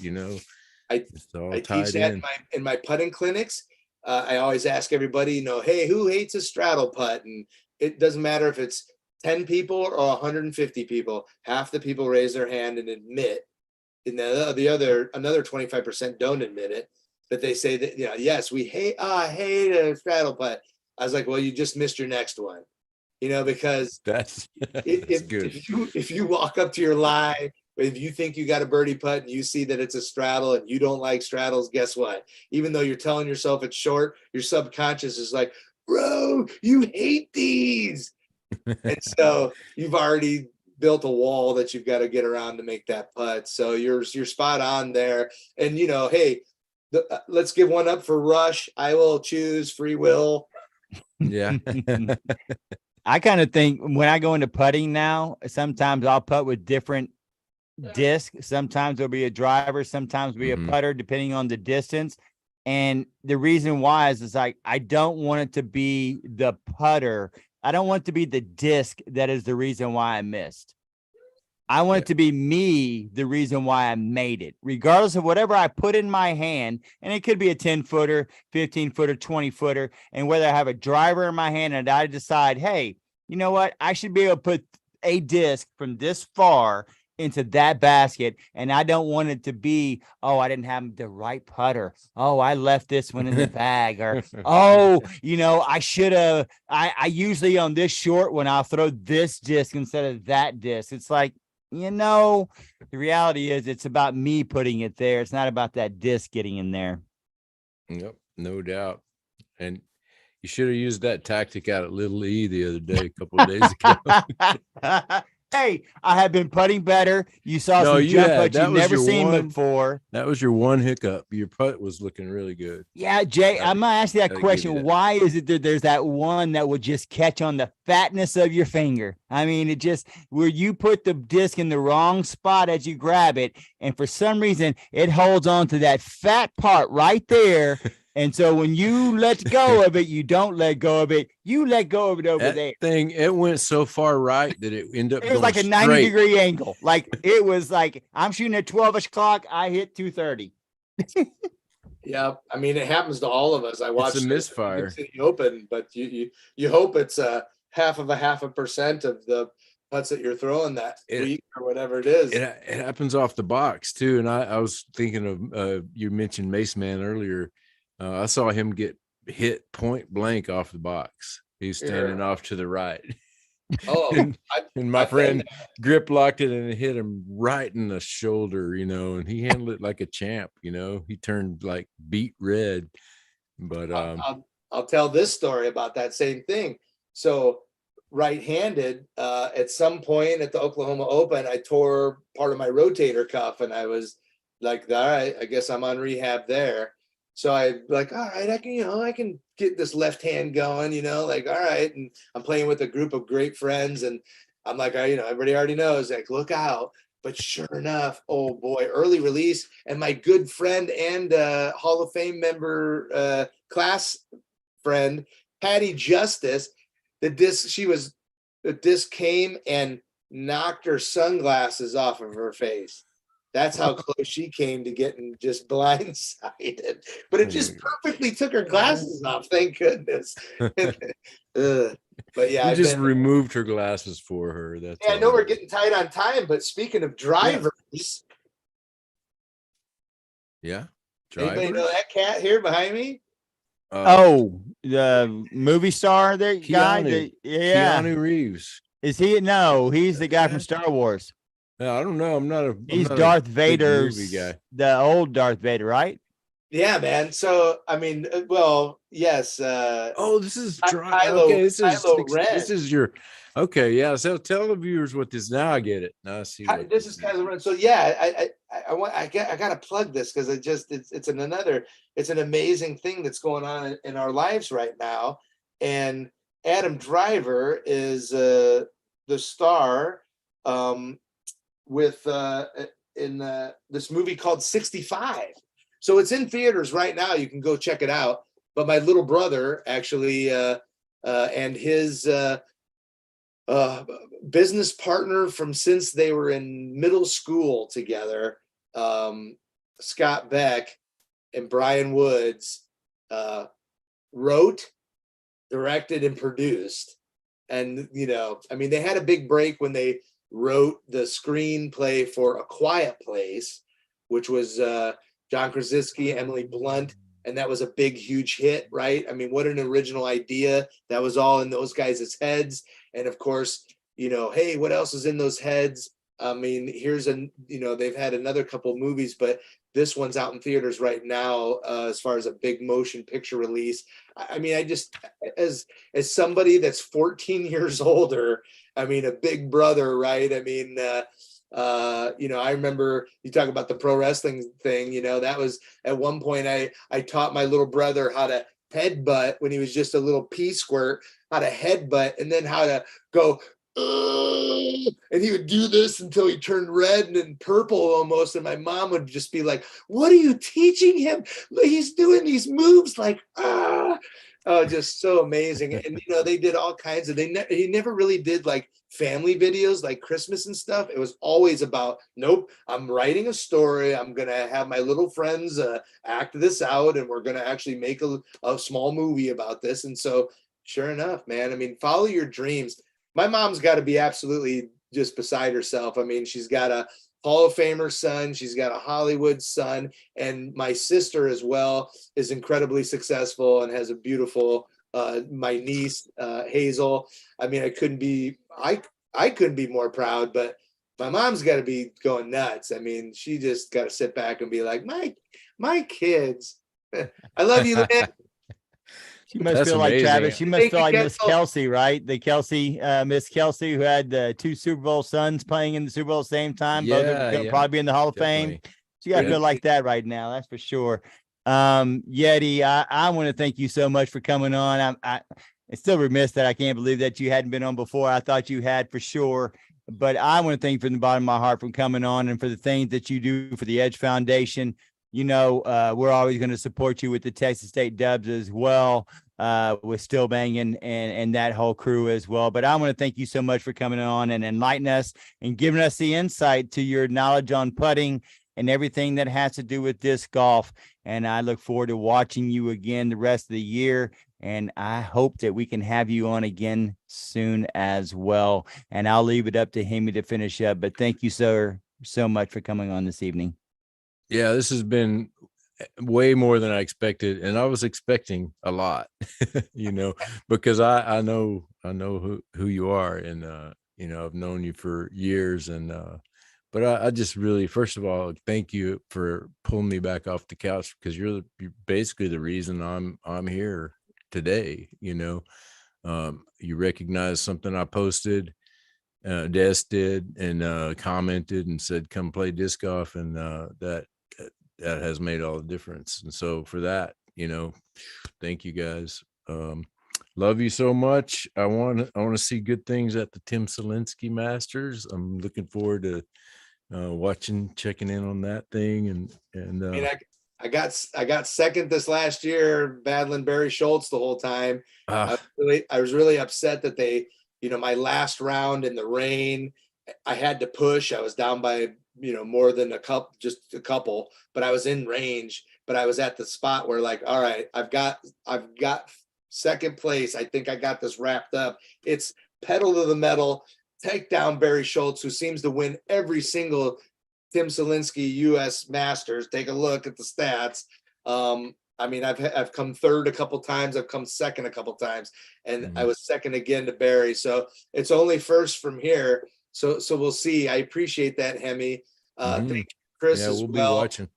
I It's all I teach tied that in. in my putting clinics. I always ask everybody, hey, who hates a straddle putt? And it doesn't matter if it's 10 people or 150 people. Half the people raise their hand and admit, and the other another 25% don't admit it. But they say that, yes, we hate I hate a straddle putt. I was like, well, you just missed your next one, because That's that's if good. if you walk up to your line, if you think you got a birdie putt and you see that it's a straddle and you don't like straddles, guess what? Even though you're telling yourself it's short, your subconscious is like, bro, you hate these. And so you've already built a wall that you've got to get around to make that putt. So you're spot on there. And hey, let's give one up for Rush. I will choose free will. Yeah. I kind of think when I go into putting now, sometimes I'll putt with different disc. Sometimes there'll be a driver, sometimes be a Mhm. putter, depending on the distance. And the reason why is like, I don't want it to be the putter. I don't want it to be the disc that is the reason why I missed. I want Yeah. it to be me, the reason why I made it, regardless of whatever I put in my hand. And it could be a 10-footer, 15-footer, 20-footer. And whether I have a driver in my hand and I decide, hey, you know what? I should be able to put a disc from this far into that basket. And I don't want it to be, oh, I didn't have the right putter. Oh, I left this one in the bag. Or, oh, I should have. I usually on this short one, I'll throw this disc instead of that disc. It's like, the reality is it's about me putting it there. It's not about that disc getting in there. Yep, no doubt. And you should have used that tactic out at Little E the other day, a couple of days ago. Hey, I have been putting better. You saw No, some you jump had. putts you've That was never your seen one. before. That was your one hiccup. Your putt was looking really good. Yeah, Jay, I'm gonna ask you that Gotta give you question. that. Why is it that there's that one that would just catch on the fatness of your finger? I mean, it just where you put the disc in the wrong spot as you grab it, and for some reason it holds on to that fat part right there. And so when you let go of it, you don't let go of it. You let go of it over That there. thing, it went so far right that it ended up It was going like a 90 straight. degree angle. Like it was like I'm shooting at 12 o'clock. I hit 230. Yeah, I mean, it happens to all of us. I It's watched a the misfire. City Open, but you hope it's a half of a 0.5% of the putts that you're throwing that week or whatever it is. It happens off the box too. And I was thinking of you mentioned Mace Man earlier. I saw him get hit point blank off the box. He's standing off to the right. Oh, and my I've done friend that. grip locked it and hit him right in the shoulder, and he handled it like a champ. He turned like beet red. But I'll tell this story about that same thing. So right-handed. At some point at the Oklahoma Open, I tore part of my rotator cuff, and I was like, all right, I guess I'm on rehab there. So I like, all right, I can get this left hand going, like, all right. And I'm playing with a group of great friends, and I'm like, everybody already knows, like, look out. But sure enough, oh boy, early release. And my good friend and Hall of Fame member, class friend, Patty Justice, the disc came and knocked her sunglasses off of her face. That's how close she came to getting just blindsided. But it just perfectly took her glasses off. Thank goodness. But yeah, You just removed her glasses for her. That's I know we're getting tight on time, but speaking of drivers. Yeah. Anybody know that cat here behind me? The movie star there guy. Keanu Reeves. Is he? No, he's the guy from Star Wars. Yeah, I don't know. He's Darth Vader's movie guy. The old Darth Vader, right? Yeah, man. So I mean, well, yes. This is Kylo, okay. Ren. This is your okay. Yeah. So tell the viewers what this. Now I get it. Now I see. This is Kylo Ren. So yeah, I gotta plug this because it's an amazing thing that's going on in our lives right now. And Adam Driver is the star with in this movie called 65. So it's in theaters right now. You can go check it out. But my little brother actually and his business partner from since they were in middle school together, Scott Beck and Brian Woods, wrote, directed, and produced. And, they had a big break when they wrote the screenplay for A Quiet Place, which was John Krasinski, Emily Blunt, and that was a big, huge hit, right? I mean, what an original idea. That was all in those guys' heads. And of course, hey, what else is in those heads? I mean, they've had another couple movies, but this one's out in theaters right now as far as a big motion picture release. I mean, I just, as somebody that's 14 years older, I mean, a big brother, right? I mean, I remember you talk about the pro wrestling thing, that was at one point I taught my little brother how to headbutt when he was just a little pea squirt, how to headbutt, and then how to go, and he would do this until he turned red and then purple almost. And my mom would just be like, what are you teaching him? He's doing these moves like, Oh, just so amazing. And, they did all kinds of, he never really did like family videos like Christmas and stuff. It was always about, nope, I'm writing a story. I'm going to have my little friends act this out, and we're going to actually make a small movie about this. And so sure enough, man, I mean, follow your dreams. My mom's got to be absolutely just beside herself. I mean, she's got a Hall of Famer son, she's got a Hollywood son, and my sister as well is incredibly successful and has a beautiful my niece Hazel. I mean, I couldn't be more proud, but my mom's got to be going nuts. I mean, she just got to sit back and be like, my kids. I love you, Lynn. She must feel like Travis. She must feel like Miss Kelsey, right? The Kelsey, Miss Kelsey, who had the 2 Super Bowl sons playing in the Super Bowl at the same time. Both are going to probably be in the Hall of Fame. She got to feel like that right now. That's for sure. Yeti, I want to thank you so much for coming on. It's still remiss that I can't believe that you hadn't been on before. I thought you had for sure. But I want to thank you from the bottom of my heart for coming on and for the things that you do for the Edge Foundation. We're always going to support you with the Texas State Dubs as well, with Still Banging and that whole crew as well. But I want to thank you so much for coming on and enlightening us and giving us the insight to your knowledge on putting and everything that has to do with disc golf. And I look forward to watching you again the rest of the year. And I hope that we can have you on again soon as well. And I'll leave it up to him to finish up. But thank you, sir, so much for coming on this evening. Yeah, this has been way more than I expected, and I was expecting a lot, because I know who you are, and I've known you for years, and but I just really, first of all, thank you for pulling me back off the couch, because you're basically the reason I'm here today, You recognize something I posted, Des did, and commented and said, come play disc golf. And that has made all the difference. And so for that, thank you guys. Love you so much. I want to see good things at the Tim Selinsky Masters. I'm looking forward to checking in on that thing. And I mean, I got second this last year, battling Barry Schultz the whole time. I was really upset that they, my last round in the rain, I had to push. I was down by, more than just a couple, but I was in range. But I was at the spot where, like, all right, I've got second place. I think I got this wrapped up. It's pedal to the metal, take down Barry Schultz, who seems to win every single Tim Selinsky U.S. Masters. Take a look at the stats. I mean, I've come third a couple times. I've come second a couple times, and I was second again to Barry. So it's only first from here. So we'll see. I appreciate that, Hemi. Thank you, Chris, as we'll well. Be watching.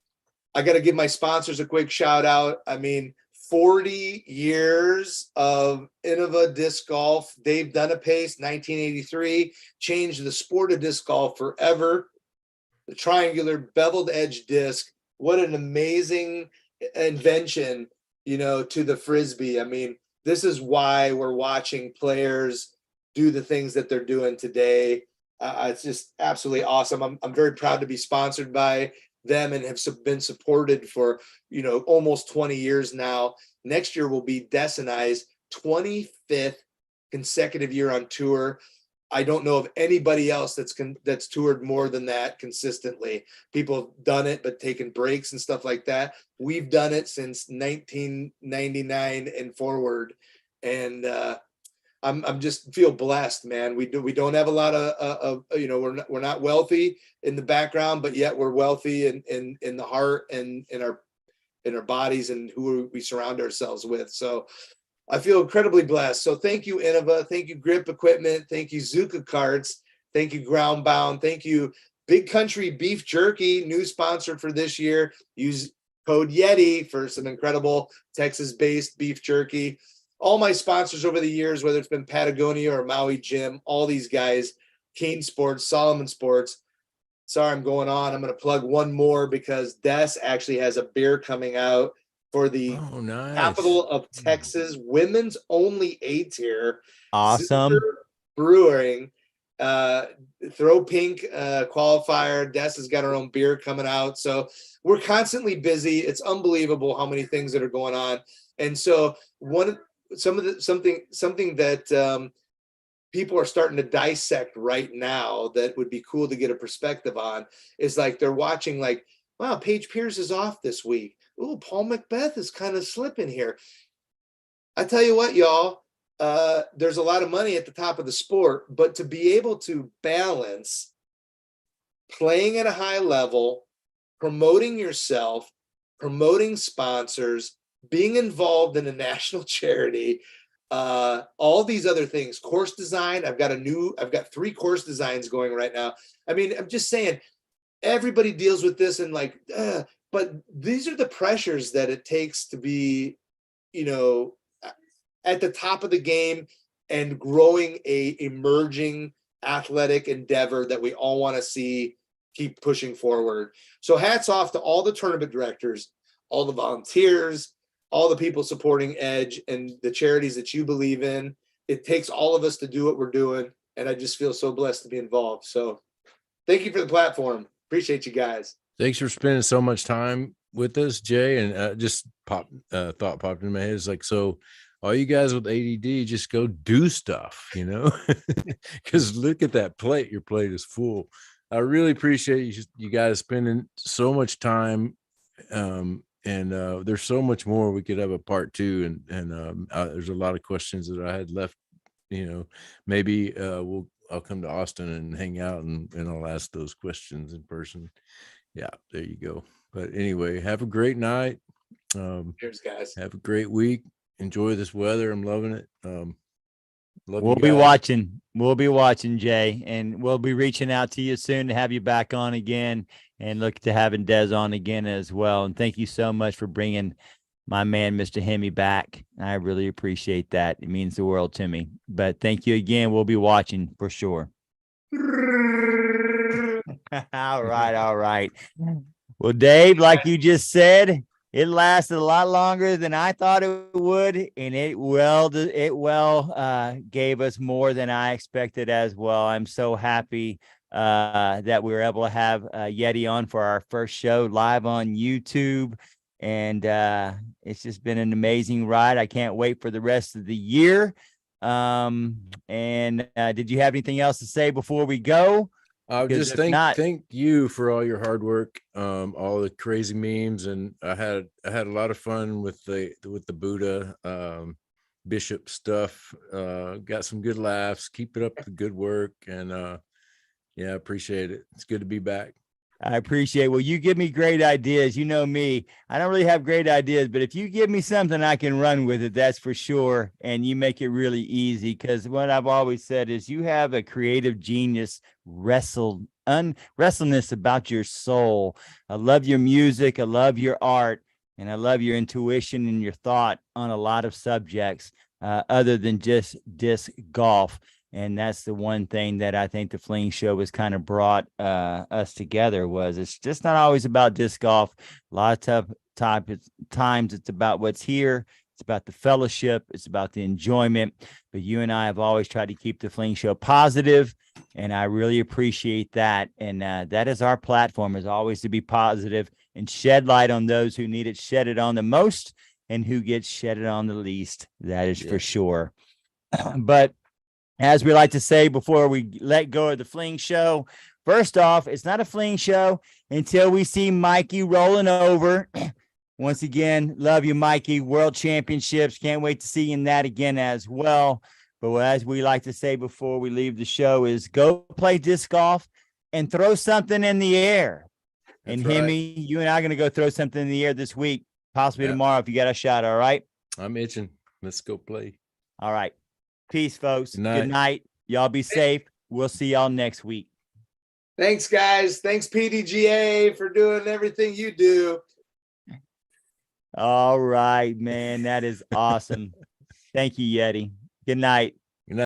I got to give my sponsors a quick shout out. I mean, 40 years of Innova disc golf. Dave Dunapace, 1983, changed the sport of disc golf forever. The triangular beveled edge disc. What an amazing invention, to the Frisbee. I mean, this is why we're watching players do the things that they're doing today. It's just absolutely awesome. I'm very proud to be sponsored by them and have been supported for, almost 20 years now. Next year will be Des and I's 25th consecutive year on tour. I don't know of anybody else that's toured more than that consistently. People have done it, but taken breaks and stuff like that. We've done it since 1999 and forward. And I'm just feel blessed, man. We don't have a lot of we're not wealthy in the background, but yet we're wealthy in the heart and in our bodies and who we surround ourselves with. So I feel incredibly blessed. So thank you, Innova. Thank you, Grip Equipment. Thank you, Zuka Carts. Thank you, Groundbound. Thank you, Big Country Beef Jerky, new sponsor for this year. Use code Yeti for some incredible Texas-based beef jerky. All my sponsors over the years, whether it's been Patagonia or Maui Gym, all these guys, Keen Sports, Solomon Sports. Sorry, I'm going on. I'm going to plug one more because Des actually has a beer coming out for the capital of Texas, women's only A tier. Awesome. Brewing, Throw Pink qualifier. Des has got her own beer coming out. So we're constantly busy. It's unbelievable how many things that are going on. And so something that people are starting to dissect right now that would be cool to get a perspective on is like they're watching like, wow, Paige Pierce is off this week. Ooh, Paul Macbeth is kind of slipping here. I tell you what, y'all, there's a lot of money at the top of the sport, but to be able to balance playing at a high level, promoting yourself, promoting sponsors, being involved in a national charity, all these other things, course design. I've got 3 course designs going right now. I mean, I'm just saying everybody deals with this and like, but these are the pressures that it takes to be, at the top of the game and growing a emerging athletic endeavor that we all want to see keep pushing forward. So hats off to all the tournament directors, all the volunteers, all the people supporting Edge and the charities that you believe in. It takes all of us to do what we're doing. And I just feel so blessed to be involved. So thank you for the platform. Appreciate you guys. Thanks for spending so much time with us, Jay. And just thought popped in my head. It's like, so all you guys with ADD, just go do stuff, because look at that plate. Your plate is full. I really appreciate you guys spending so much time. And there's so much more. We could have a part 2, and there's a lot of questions that I had left. Maybe I'll come to Austin and hang out, and I'll ask those questions in person. Yeah, there you go. But anyway, have a great night. Cheers, guys. Have a great week. Enjoy this weather. I'm loving it. We'll be watching. We'll be watching, Jay, and we'll be reaching out to you soon to have you back on again, and look to having Des on again as well. And thank you so much for bringing my man, Mr. Hemi, back. I really appreciate that. It means the world to me. But thank you again. We'll be watching for sure. All right. All right. Well, Dave, like you just said, it lasted a lot longer than I thought it would, and it gave us more than I expected as well. I'm so happy that we were able to have Yeti on for our first show live on YouTube, and it's just been an amazing ride. I can't wait for the rest of the year. And did you have anything else to say before we go? I'll Because just if not, thank you for all your hard work, all the crazy memes, and I had a lot of fun with the Buddha bishop stuff. Got some good laughs. Keep it up, the good work, and yeah, I appreciate it. It's good to be back. I appreciate. Well, you give me great ideas. You know me. I don't really have great ideas, but if you give me something, I can run with it. That's for sure. And you make it really easy, because what I've always said is you have a creative genius restlessness about your soul. I love your music. I love your art, and I love your intuition and your thought on a lot of subjects other than just disc golf. And that's the one thing that I think the Fling Show has kind of brought us together. Was it's just not always about disc golf. A lot of times it's about what's here. It's about the fellowship. It's about the enjoyment. But you and I have always tried to keep the Fling Show positive, and I really appreciate that. And that is our platform, is always to be positive and shed light on those who need it shedded on the most, and who gets shedded on the least. That is for sure. But as we like to say before we let go of the Fling Show, first off, it's not a Fling Show until we see Mikey rolling over. Once again, love you, Mikey. World Championships. Can't wait to see you in that again as well. But as we like to say before we leave the show is go play disc golf and throw something in the air. That's and right. Hemi, you and I are going to go throw something in the air this week, possibly tomorrow if you got a shot. All right. I'm itching. Let's go play. All right. Peace, folks. Good night. Good night. Y'all be safe. We'll see y'all next week. Thanks, guys. Thanks, PDGA, for doing everything you do. All right, man. That is awesome. Thank you, Yeti. Good night.